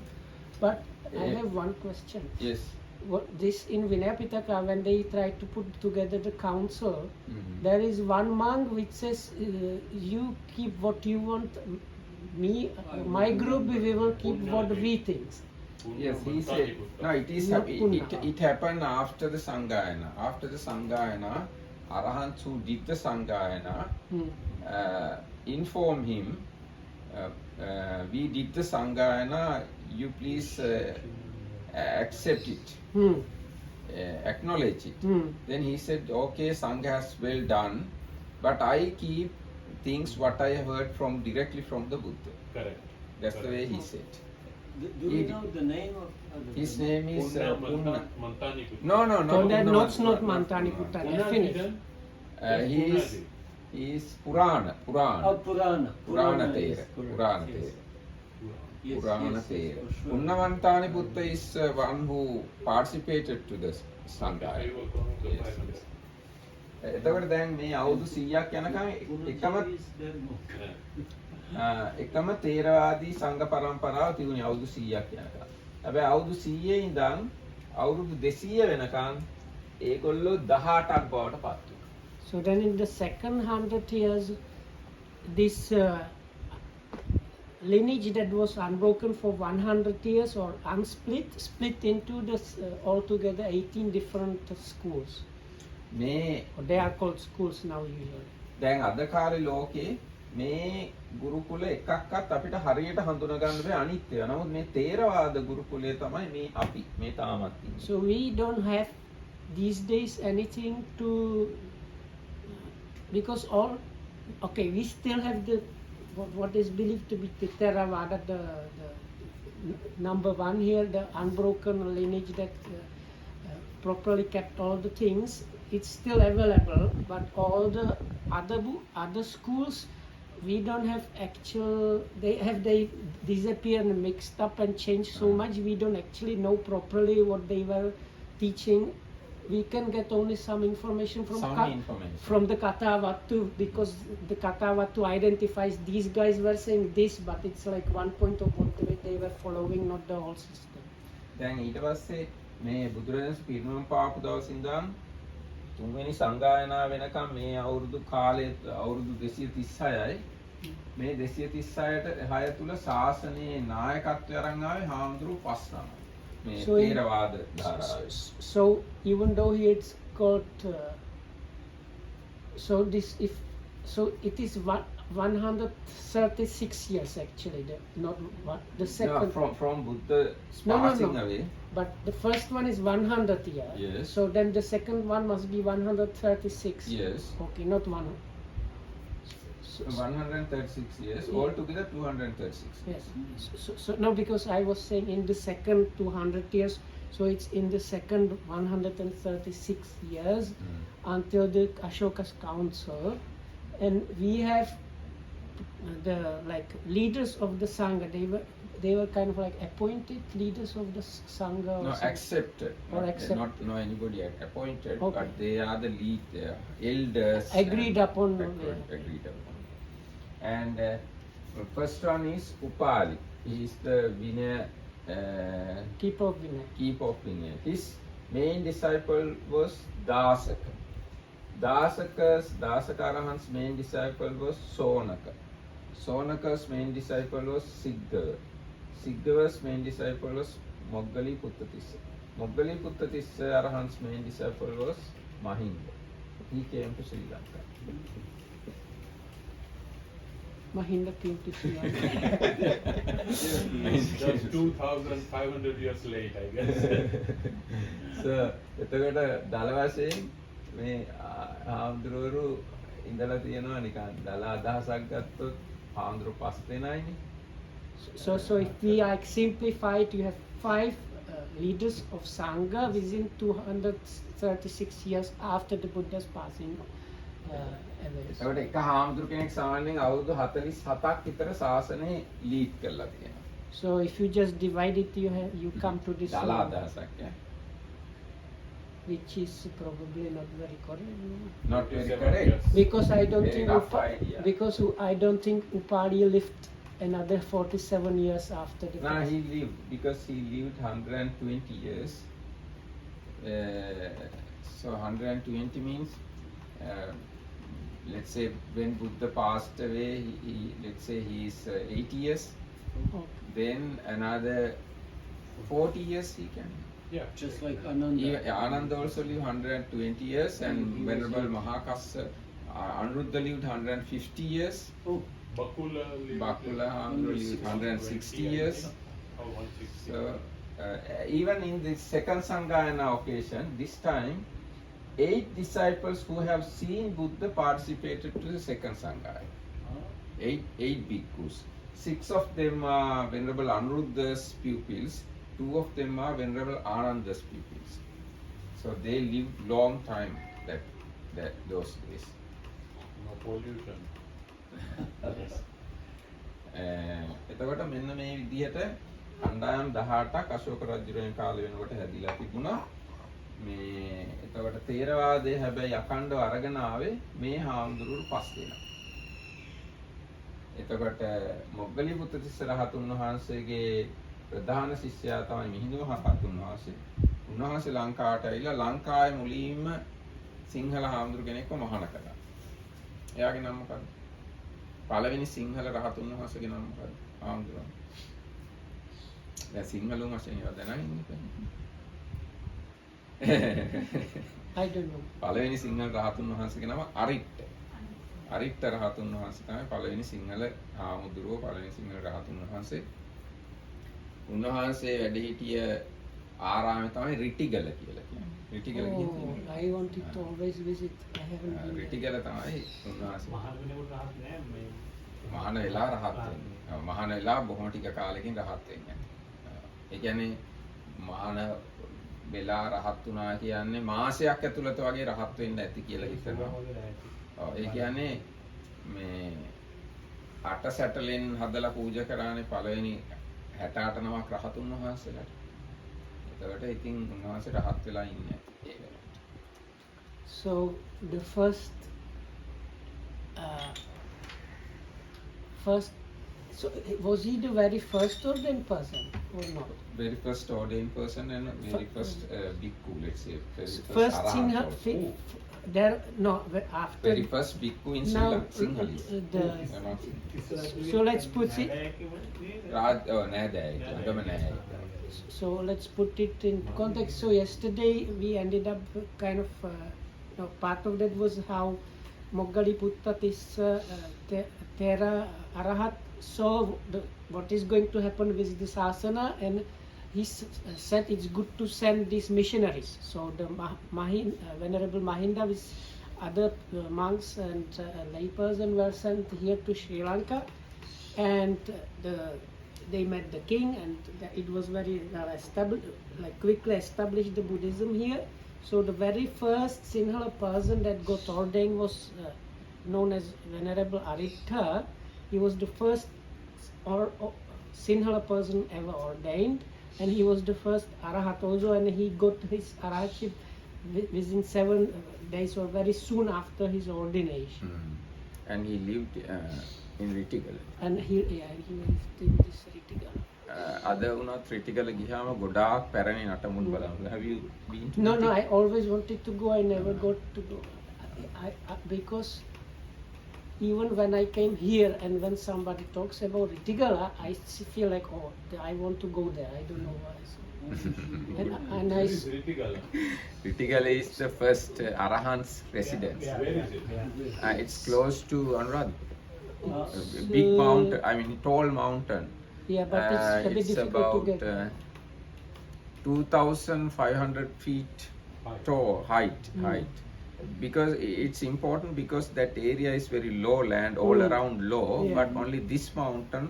But I have one question. Yes. this in Vinaya Pitaka, when they try to put together the council, Mhm. there is one monk which says, you keep what you want, me, my group, we will keep what we think. Yes, he said. No, it is. Not It, Punna. it happened after the Sanggayana. After the Sanggayana, Arahants who did the Sanggayana inform him. We did the Sanggayana. You please accept it. Acknowledge it. Then he said, okay, Sangha has well done, but I keep things what I have heard from directly from the Buddha. Correct. That's the way he said. Do you know the name of the His name is Punna. Mantani Putta. No, So no, that no, not no, Mantani no. Putta. Punna Finish. didn't? He is Purana. Purana. Purana is Thera. correct. Purana Yes. Thera. Yes, Purana yes, Thera. for sure. Punnamantani Buddha is one who participated to the Sanggaya. He was one of the Yes, 500. yes. එතකොට දැන් මේ අවුරුදු 100ක් යනකම් එකම Punaji is there more. එකම තේරවාදී සංඝ පරම්පරාව තිබුණේ අවුරුදු 100ක් යනකම්. හැබැයි අවුරුදු 100 ඉඳන් අවුරුදු 200 වෙනකම් ඒගොල්ලෝ 18ක් බවට පත් වුණා. So then in the second 100 years, this lineage that was unbroken for 100 years or split into this altogether 18 different schools. මේ Or they are called schools now usually. දැන් අද කාලේ ලෝකේ මේ ගුරුකුල එකක්වත් අපිට හරියට හඳුනා ගන්න බෑ අනිත්‍යය. නමුත් මේ තේරවාද ගුරුකුලය තමයි මේ අපි මේ තාමත් ඉන්නේ. So we don't have these days anything to, because all, okay, we still have the what is believed to be the Theravada, the number one here, the unbroken lineage that properly kept all the things. It's still available, but all the other schools, we don't have actual. They disappeared and mixed up and changed so much. We don't actually know properly what they were teaching. We can get only some information from from the Kathavatu, because the Kathavatu identifies these guys were saying this, but it's like one point of what they were following, not the whole system. දැන් ඊට පස්සේ මේ බුදුරජාණන් පිරිනමන පාපු දවස් ඉඳන් තුන්වෙනි සංගායනා වෙනකම් මේ අවුරුදු කාලය අවුරුදු 236යි. මේ 236ට 6 තුල ශාසනයේ නායකත්වය අරන් ආවේ හාමුදුරුවෝ 5 නමක්. මේ තේරවාද ධාරාවේ. So even though it's got so it is 136 years actually, not what the second. No, from Buddha No. passing away. But the first one is 100 year. Yes. So then the second one must be 136. Yes. Okay, not one. 136 years. Yeah. Altogether 236. Yes. So no, because I was saying in the second 200 years, so it's in the second 136 years until the Ashoka's council, and we have the like leaders of the Sangha. They were kind of like appointed leaders of the Sangha. Or No, something. accepted. Or accepted. Not anybody appointed, Okay. but they are the lead elders. Agreed and upon. Agreed upon. And first one is Upali. He is the Vinaya. Keeper of Vinaya. Keeper of Vinaya. His main disciple was Dasaka. Dasaka Arahant's main disciple was Sonaka. Sonaka's main disciple was Siddhava. Siddhava's main disciple was Moggali Puttatissa. Moggali Puttatissa Arahant's main disciple was Mahinda. He came to Sri Lanka. Mahinda came to Sri Lanka. Just 2,500 years late, I guess. So, එතකොට දල වශයෙන් මේ හාමුදුරුවරු ඉඳලා තියෙනවා නිකන් දල අදහසක් ගත්තොත් හාමුදුරු 5 දෙනයිනේ. So if we like simplify it, you have 5 leaders of Sangha within 236 years after the Buddha's passing away. ඒකට එක හාමුදුරු කෙනෙක් සාමාන්‍යයෙන් අවුරුදු 47ක් විතර ශාසනය ලීඩ් කරලා තියෙනවා. So if you just divide it, you come to this දල one, අදහසක් which is probably not very correct. Not very 47 correct. years. Because I don't Very think rough idea. I don't think Upadi lived another 47 years after the No, first. he lived because he lived 120 years So 120 means, let's say when Buddha passed away, let's say he is 80 years, Oh, then another 40 years he can. Yeah. Just like Ananda. Even Ananda also lived 120 years, and He was Venerable here. Mahakassa, Anuruddha lived 150 years, Oh, Bakula lived Bakula lived 160 years. Oh, 160. So even in the second Sanghayana occasion, this time 8 disciples who have seen Buddha participated to the second Sanghaya. 8 bhikkhus. 6 of them are Venerable Anuruddha's pupils, 2 of them are Venerable Ananda's pupils. So they lived long time those days. No pollution. එතකොට මෙන්න මේ විදිහට කණ්ඩායම් 18ක් අශෝක රජුගේ කාලේ වෙනකොට හැදිලා තිබුණා. මේ එතකොට තේරවාදයේ හැබැයි අඛණ්ඩව අරගෙන ආවේ මේ හාමුදුරුවෝ 5 දෙනා. එතකොට මොග්ගලීපුත්ත තිස්ස රහතුන් වහන්සේගේ ප්‍රධාන ශිෂ්‍යයා තමයි මිහිඳු රහතුන් වහන්සේ. උන්වහන්සේ ලංකාවට ඇවිල්ලා ලංකාවේ මුලින්ම සිංහල හාමුදුරු කෙනෙක්ව මහාන කළා. එයාගේ නම මොකක්ද? පළවෙනි සිංහල රහතුන් වහන්සේගේ නම මොකක්ද? හාමුදුරුවෝ. දැන් සිංහලුන් වශයෙන් ඒවා දැනගෙන ඉන්නේ. I don't know. පළවෙනි සිංහල රහතුන් වහන්සේගේ නම අරිට්ට. අරිට්ට රහතුන් වහන්සේ තමයි පළවෙනි සිංහල හාමුදුරුවෝ, පළවෙනි සිංහල රහතුන් වහන්සේ. උන්වහන්සේ වැඩ සිටිය ආරාමය තමයි රිටිගල කියලා කියන්නේ. රිටිගල Oh, කියන්නේ I wanted to always visit. I haven't been there. Ritigala තමයි උන්වහන්සේ මහාන වෙලා රහත් වෙන්නේ. මහාන වෙලා බොහොම ටික කාලෙකින් රහත් වෙන්නේ. ඒ කියන්නේ මහාන වෙලා රහත් වුණා කියන්නේ මාසයක් ඇතුළත වගේ රහත් වෙන්න ඇති කියලා හිතනවා. ඔව් ඒ කියන්නේ මේ 8 සැටලෙන් හදලා පූජා කරානේ පළවෙනි 68 නමක් රහතුන් වහන්සේලාට. එතකොට ඉතින් උන්වහන්සේ රහත් වෙලා ඉන්නේ ඒ වෙලාවට. So the first, so was he the very first ordained person or not? Very first ordained person and very first bhikkhu, let's say. Very First arahant Sinha, also. there no after Very first bhikkhu in Sri now Lanka, Sinhalese. so let's put it නෑදෑයෙක්, ළඟම නැහැ. so let's put it in context. So yesterday we ended up kind of no, part of that was how Moggaliputta Tissa Thera Arahat saw what is going to happen with the Sasana, and he said it's good to send these missionaries. So the Venerable Mahinda with other monks and layperson were sent here to Sri Lanka, and they met the king, and it was very quickly established the Buddhism here. So the very first Sinhala person that got ordained was known as Venerable Arittha. He was the first Sinhala person ever ordained, and he was the first Arahat also, and he got his Arahatship within 7 days or very soon after his ordination. And he lived in Rittigala. And he lived in this Rittigala. අද වුණත් රිටිගල ගියාම ගොඩාක් පැරණි නටමුන් බලන්න. Have you been to No, Rittigala? I always wanted to go. I never got to go. Because even when I came here and when somebody talks about Rittigala, I feel like, oh, I want to go there. I don't know why. So. and I This is Rittigala. Rittigala is the first Arahant's residence. Where is it? It's close to Anuradha. Big So- mountain, I mean tall mountain. yeah, but it's a bit It's difficult to about get. 2,500 feet tall height. Because it's important because that area is very low land, all around low, Yeah. but only this mountain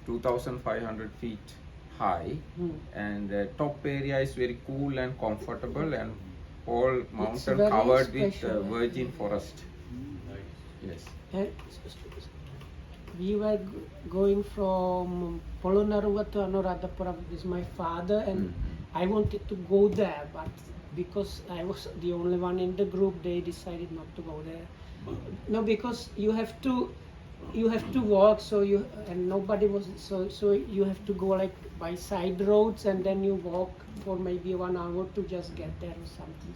2,500 feet high, and the top area is very cool and comfortable, and whole mountain very covered with special. virgin forest. Nice. Yes. And we were going from Polonnaruwa to Anuradhapura with my father, and I wanted to go there, but because I was the only one in the group, they decided not to go there. No, because you have to you have to walk, so and nobody was, so you have to go like by side roads, and then you walk for maybe 1 hour to just get there or something.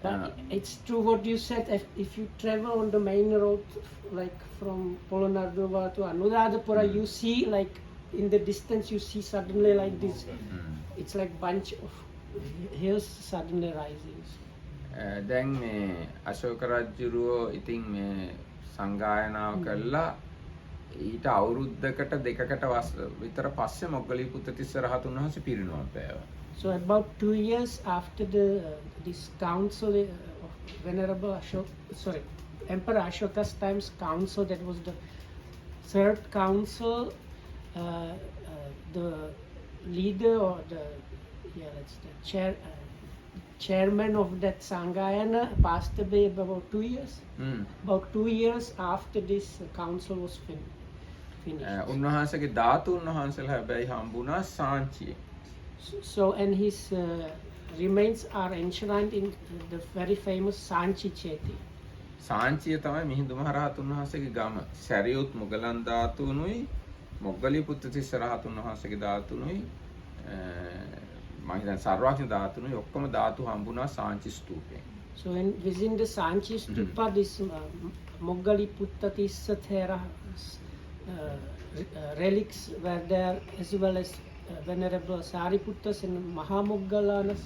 But it's true what you said. If you travel on the main road, like from Polonnaruwa to Anuradhapura, you see like in the distance you see suddenly like this. It's like bunch of hills suddenly rising. දැන් මේ අශෝක රජුරෝ ඉතින් මේ සංගායනාව කළා ඊට අවුරුද්දකට දෙකකට විතර පස්සේ මොග්ගලීපුත්තිස්ස රහතුන් වහන්සේ පිරිනුවම් පෑවා. So about 2 years after this council of Venerable Emperor Ashoka's time's council, that was the third council, the leader or the chairman of that Sangayana passed away about 2 years. About 2 years after this council was finished. උන්වහන්සේගේ ධාතුන් වහන්සේලා හැබැයි හම්බුණා සාංචියේ. So, and his remains are enshrined in the very famous Sanchi Cheti. සාංචිය තමයි මිහිඳු මහ රහතුන් වහන්සේගේ ගම. සැරියුත් මුගලන් ධාතුනුයි මොග්ගලීපුත්තිස්ස රහතුන් වහන්සේගේ ධාතුනුයි මම හිතන්නේ සර්වඥ ධාතුනුයි ඔක්කොම ධාතු හම්බුණා Sanchi ස්තූපයෙන්. So within the Sanchi Stupa, this Moggaliputtissa Thera's relics were there, as well as Venerable Sariputtas and Mahamoggalanas,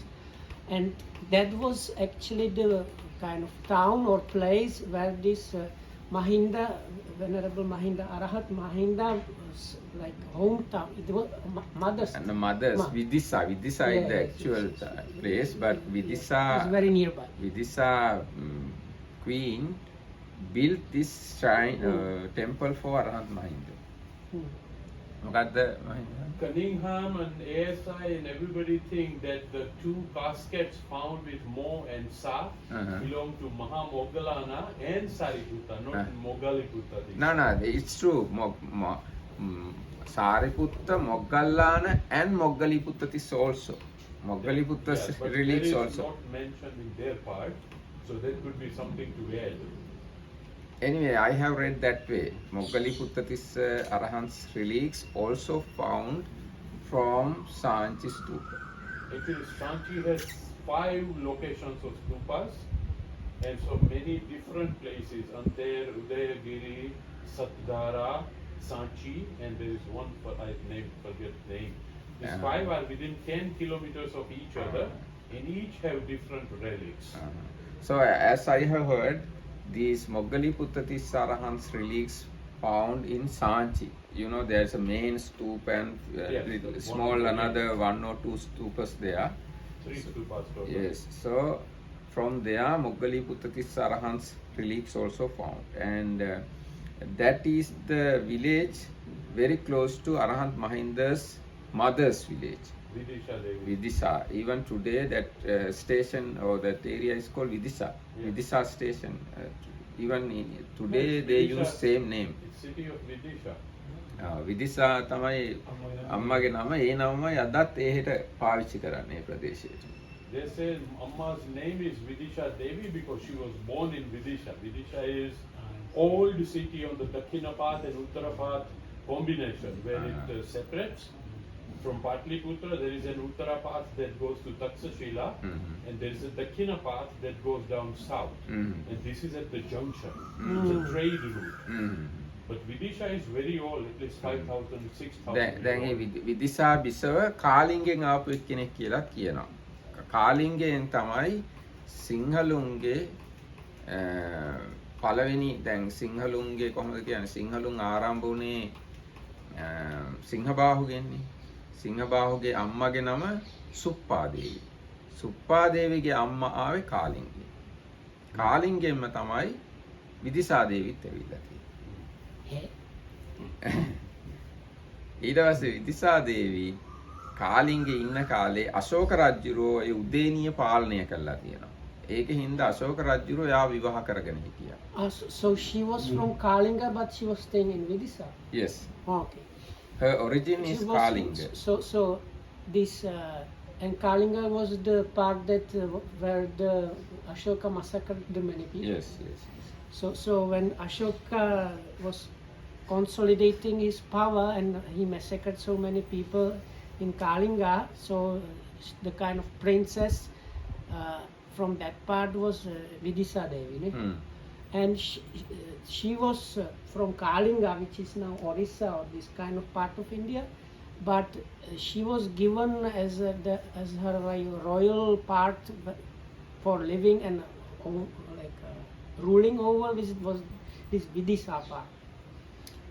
and that was actually the kind of town or place where this Mahinda, Venerable Mahinda, Arahat Mahinda was like hometown. It was mother's. And the mothers, Vidisa is the actual place, but Vidisa is very nearby. Vidisa queen built this shrine temple for Arahant Mahinda. මොකද්ද Mahinda? Cunningham and ASI and everybody think that the two caskets found with Mo and Sa belong to Mahamoggallana and Sariputta, not Moggaliputta. No, it's true. Sariputta, Moggallana and Moggaliputtissa also. Moggaliputta's relics also. also. Not mentioned in their part, so that could be something to add. Anyway, I have read that way. Moggaliputtissa Arahant's relics also found from Sanchi Stupa. Actually, Sanchi has 5 locations of stupas, and so many different places. Anter, Udayagiri, Satdhara, Sanchi, and there is one I forget the name. These 5 are within 10 kilometers of each other, and each have different relics. So, as I have heard, these Moggaliputtissa Arahant's relics found in Sanchi. You know, there's a main stupa and small another 1 or 2 stupas there. 3 stupas total. Yes, so from there Moggaliputtissa Arahant's relics also found, and that is the village very close to Arahant Mahinda's mother's village. Vidisa. Even today that station or that area is called Vidisa. Vidisa station. Even today they use same name. It's city of Vidisha. Vidisa තමයි අම්මගේ නම. ඒ නමයි අදත් එහෙට පාවිච්චි කරන්නේ මේ ප්‍රදේශයේ. They say Amma's name is Vidisha Devi because she was born in Vidisha. Vidisha is old city on the Dakhina path and Uttara path combination where it separates. From Patliputra, there is an Uttara path that goes to Taksashila, and there is a Dakhina path that goes down south. And this is at the junction. It's a trade route. But Vidisha is very old, at least 5,000, 6,000. දැන් ඒ විදිසා බිසව කාලිංගෙන් ආපු කෙනෙක් කියලා කියනවා. කාලිංගෙන් තමයි සිංහලුන්ගේ පළවෙනි දැන් සිංහලුන්ගේ කොහොමද කියන්නේ සිංහලුන් ආරම්භ වුණේ සිංහබාහුගෙන්නේ. සිංහබාහුගේ අම්මගේ නම සුප්පාදේවි. සුප්පාදේවිගේ අම්මා ආවේ කාලිංගෙන්. කාලිංගෙන්ම තමයි විදිසා දේවිත් ඇවිල්ලා තියෙන්නේ. ඊට පස්සේ විදිසා දේවි කාලිංගේ ඉන්න කාලේ අශෝක රජුරෝ ඒ උදේනිය පාලනය කළා තියෙනවා. ඒක හින්දා අශෝක රජුරෝ යා විවාහ කරගෙන හිටියා. So she was from Kalinga, but she was staying in Vidisa. Yes. Okay. Her origin is Kalinga. So this and Kalinga was the part that where the Ashoka massacred the many people. Yes. So when Ashoka was consolidating his power and he massacred so many people in Kalinga, so the kind of princess from that part was Vidisa Devi. Ne? And she was from Kalinga, which is now Orissa or this kind of part of India, but she was given as her royal part for living and ruling over, which was this Vidisa part.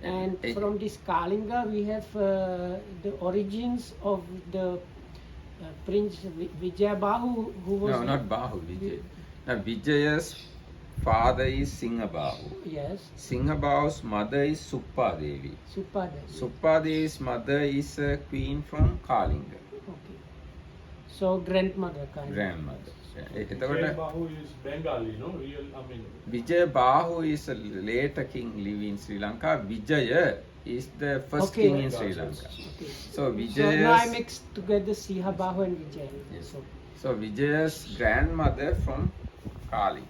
And from this Kalinga we have the origins of the Prince Vijayabahu, who was... No, not Bahu, Vijay. Now, Vijaya's father is Singhabahu. Yes. Singhabahu's mother is Suppa Devi. Suppa Devi. Suppa Devi's mother is a queen from Kalinga. Okay. So grandmother kind of. Grandmother. Vijayabahu is Bengali, no? Real, I mean. Vijayabahu is a later king living in Sri Lanka. Vijaya is the first king in Sri Lanka. Okay. So So now I mixed together Sihabahu and Vijaya. Yes. So Vijaya's grandmother from Kali.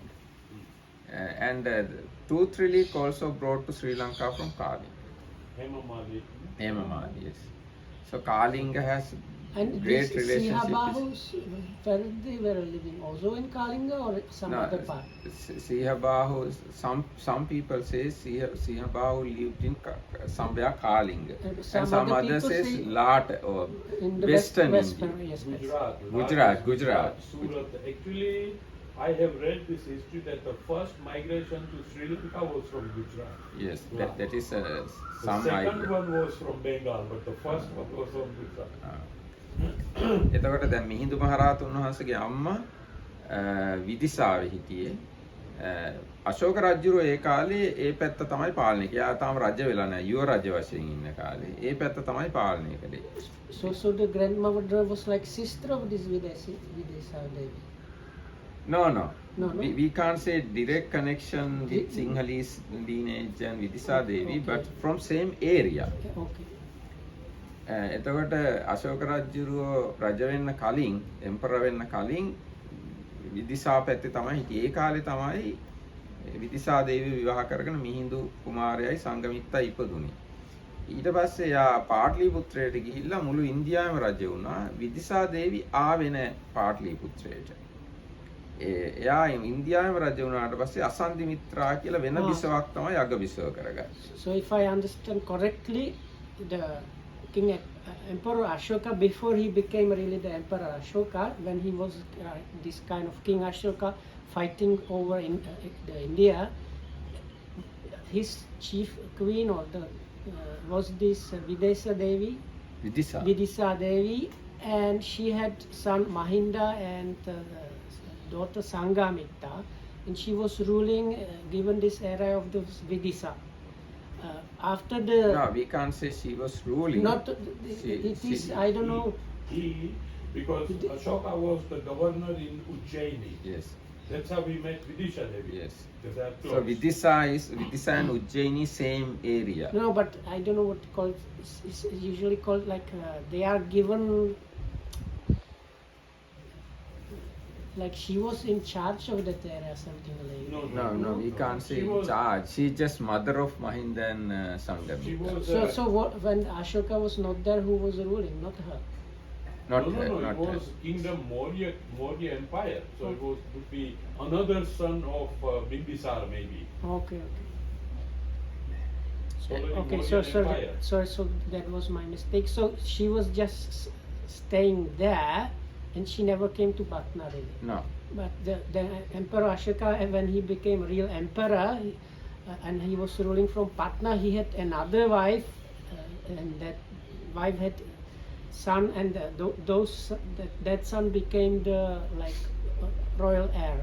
And tooth relic also brought to Sri Lanka from Kali. Hemamali. Hemamali, yes. So Kalinga has and great this relationship. Sihabahus, where they were living also in Kalinga or some other part? Sihabahu, some people say Sihabahu lived in somewhere Kalinga. And some others say Lat or in the Western India. India. Gujarat. Gujarat. Surat. Actually, I have read this history that the first migration to Sri Lanka was from Gujarat. Yes, that is The some second idea. one was from Bengal, but the first one was from Gujarat. එතකොට දැන් මිහිඳු මහරහතුන් වහන්සේගේ අම්මා විදිසාවේ හිටියේ අශෝක රජුරෝ ඒ කාලේ ඒ පැත්ත තමයි පාලනය කළේ. එයා තාම රජ වෙලා නැහැ. යුව රජ වශයෙන් ඉන්න කාලේ. ඒ පැත්ත තමයි පාලනය කළේ. So the grandmother was like sister of this Vidisa Devi. No. No. We can't say direct connection with Sinhalese lineage and Vidisa Devi, but from same area. Okay. එතකොට අශෝක රජුරෝ රජ වෙන්න කලින් එම්පරර් වෙන්න කලින් විදිසා පැත්තේ තමයි හිටියේ. ඒ කාලේ තමයි විදිසා දේවිය විවාහ කරගෙන මිහිඳු කුමාරයයි සංගමිත්තයි ඉපදුනේ. ඊට පස්සේ යා පාටලිපුත්‍රයට ගිහිල්ලා මුළු ඉන්දියාවම රජ වුණා. විදිසා දේවි ආවේ නැහැ පාටලිපුත්‍රයට. එයා ඉන්දියාවම රජ වුණාට පස්සේ අසන්දි මිත්‍රා කියලා වෙන බිසවක් තමයි අගබිසව කරගත්තේ. So if I understand correctly, the King Emperor Ashoka, before he became really the Emperor Ashoka, when he was this kind of King Ashoka fighting over in India, his chief queen or was this Vidisa Devi, and she had son Mahinda and daughter Sanghamitta, and she was ruling given this era of the Vidisa. After the... No, we can't say she was ruling. Not, I don't know. Because Ashoka was the governor in Ujjaini. Yes. That's how we met Vidisha Devi. Yes. So Vidisa and Ujjaini same area. No, but I don't know what called. It's usually called like they are given. Like she was in charge of that area, something like. No, we can't say in charge. She's just mother of Mahinda and Sanghamitta. So when Ashoka was not there, who was ruling? Not her. Not it was Kingdom Maurya Empire. So it would be another son of Bimbisar maybe. Okay. Okay, so that was my mistake. So she was just staying there. And she never came to Patna really. No. But the Emperor Ashoka, when he became real emperor, and he was ruling from Patna, he had another wife, and that wife had son, and that son became the royal heir.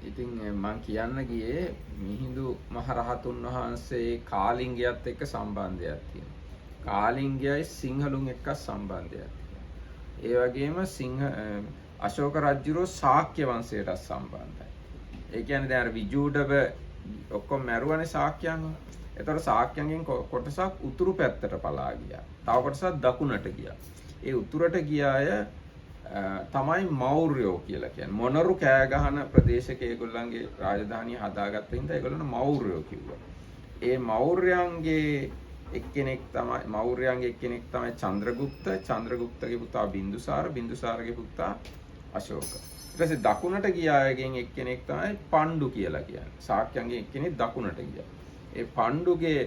ඉතින් මම කියන්න ගියේ මිහිඳු මහරහතුන් වහන්සේ කාලිංගයත් එක්ක සම්බන්ධයක් තියෙනවා. කාලිංගයයි සිංහලුන් එක්ක සම්බන්ධයක් තියෙනවා. ඒ වගේම අශෝක රජුරෝ ශාක්‍ය වංශයට සම්බන්ධයි. ඒ කියන්නේ දැන් අර විජූඩව ඔක්කොම මැරුවනේ ශාක්‍යයන්ව. ඒතකොට ශාක්‍යයන්ගෙන් කොටසක් උතුරු පැත්තට පලා ගියා. තව කොටසක් දකුණට ගියා. ඒ උතුරට ගිය අය තමයි මෞර්යෝ කියලා කියන්නේ. මොනරු කෑ ගහන ප්‍රදේශක ඒගොල්ලන්ගේ රාජධානිය හදාගත්ත හින්දා ඒගොල්ලන්ට මෞර්යෝ කිව්වා. ඒ මෞර්යයන්ගේ එක්කෙනෙක් තමයි චන්ද්‍රගුප්ත. චන්ද්‍රගුප්තගේ පුතා බින්දුසාර. බින්දුසාරගේ පුතා අශෝක. ඊට පස්සේ දකුණට ගිය අයගෙන් එක්කෙනෙක් තමයි පණ්ඩු කියලා කියන්නේ. ශාක්‍යයන්ගේ එක්කෙනෙක් දකුණට ගියා. ඒ පණ්ඩුගේ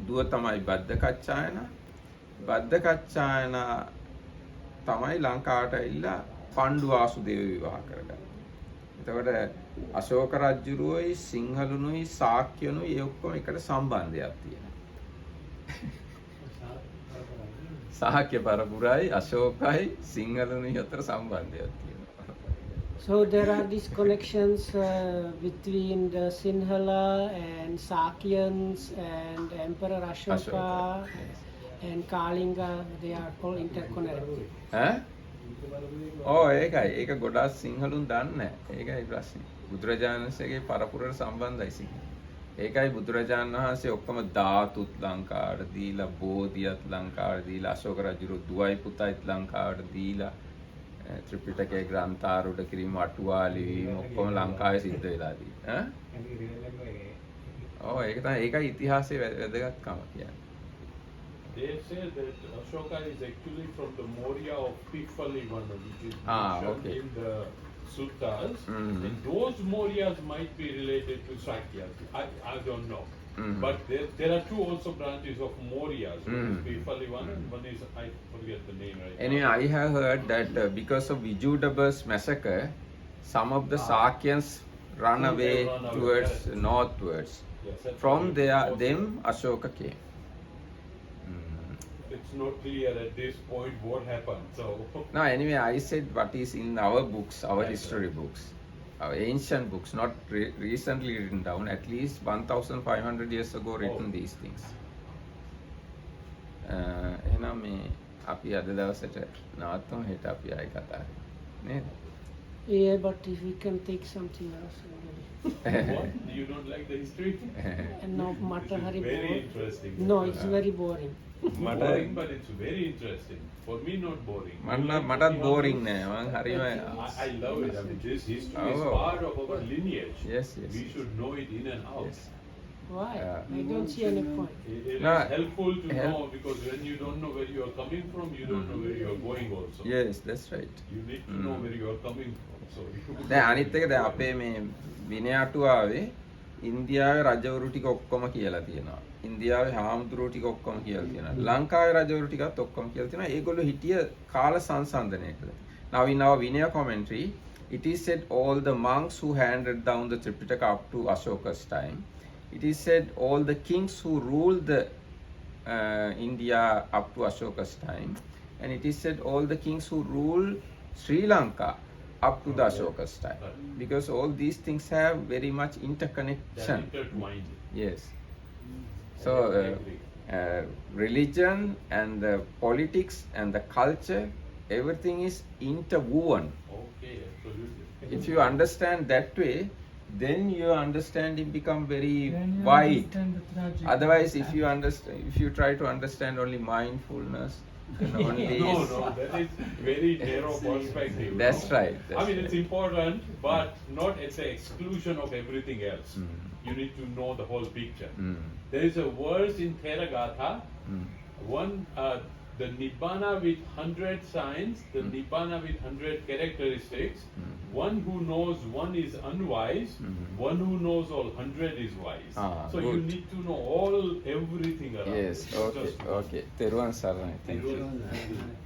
දුව තමයි බද්දකච්චායන. බද්දකච්චායන තමයි ලංකාවට ඇවිල්ලා පණ්ඩු වාසුදේව විවාහ කරගන්නේ. එතකොට අශෝක රජුරුවයි සිංහලුනුයි ශාක්‍යනුයි ඒ ඔක්කොම එකට සම්බන්ධයක් තියෙනවා. ශාක්‍ය පරපුරයි අශෝකයි සිංහලුනුයි අතර සම්බන්ධයක් තියෙනවා. So there are these connections between the Sinhala and Sakyans and Emperor Ashoka and Kalinga. They are all interconnected. ඒක ගොඩාක් සිංහලුන් දන්නේ නැහැ. ඒකයි ප්‍රශ්නේ. බුදුරජාණන් වහන්සේගේ පරපුරට සම්බන්ධයි සිංහල. ඒකයි බුදුරජාණන් වහන්සේ ඔක්කොම ධාතුත් ලංකාවට දීලා, බෝධියත් ලංකාවට දීලා, අශෝක රජු දුවයි පුතයිත් ලංකාවට දීලා, ත්‍රිපිටකයේ ග්‍රන්ථාරූඪ කිරීම, අටුවාලි වීම ඔක්කොම ලංකාවේ සිද්ධ වෙලා තියෙනවා. ඒකයි ඉතිහාසයේ වැදගත්කම කියන්නේ. They say that Ashoka is actually from the Maurya of Pipalivana, which is mentioned in the suttas. And those Mauryas might be related to Sakyas. I don't know. But there are two also branches of Mauryas. One is Pipalivana and one is, I forget the name right Anyway, now. I have heard that because of Vijudaba's massacre, some of the Sakyans run away towards northwards. Yes, From them, Ashoka came. It's not clear at this point what happened. So No, anyway, I said what is in our books, our history books, our ancient books, not recently written down, at least 1,500 years ago written these things. එහෙනම් මේ අපි අද දවසට නවත්තමු. හෙට අපි ආයෙ කතා කරමු නේද? Yeah, but if we can take something else already. what? You don't like the history? And now Mata This Hari is very boring. interesting. No, it's very boring. Boring, but it's very interesting. For me, not boring. මටත් boring නෑ. මම හරිම I love it. I mean, this history is Oh. part of our lineage. Yes. We should know it in and out. Yes. Why? Yeah. I don't see any point. It is No, helpful to help- know, because when you don't know where you are coming from, you don't know where you are going also. Yes, that's right. You need to know where you are coming from. So දැන් අනිත් එක දැන් අපේ මේ විනය අටුවාවේ ඉන්දියාවේ රජවරු ටික ඔක්කොම කියලා තියෙනවා. ඉන්දියාවේ හාමුදුරුවෝ ටික ඔක්කොම කියලා තියෙනවා. ලංකාවේ රජවරු ටිකත් ඔක්කොම කියලා තියෙනවා. ඒගොල්ලෝ හිටිය කාල සංසන්දනයකද. Now in our Vinaya commentary, it is said all the monks who handed down the Tripitaka up to Ashoka's time. It is said all the kings who ruled the India up to Ashoka's time. And it is said all the kings who ruled Sri Lanka up to the Ashoka's time. Because all these things have very much they are interconnection. intertwined. Yes. So I agree. religion and the politics and the culture, everything is interwoven. Okay, absolutely. If you understand that way, then your understanding become very Then you wide. understand the tragic Otherwise, if aspect. you understand, if you try to understand only mindfulness and only No, that is very narrow perspective. That's right, I that's mean, right. it's important, but not at the exclusion of everything else. You need to know the whole picture. There is a verse in Theravada, one, the Nibbana with 100 signs, the Nibbana with 100 characteristics. One who knows one is unwise, one who knows all 100 is wise. So you good. need to know everything around. Yes, it. okay, Just- okay. Teruvan Saranai. Thank you. Everyone-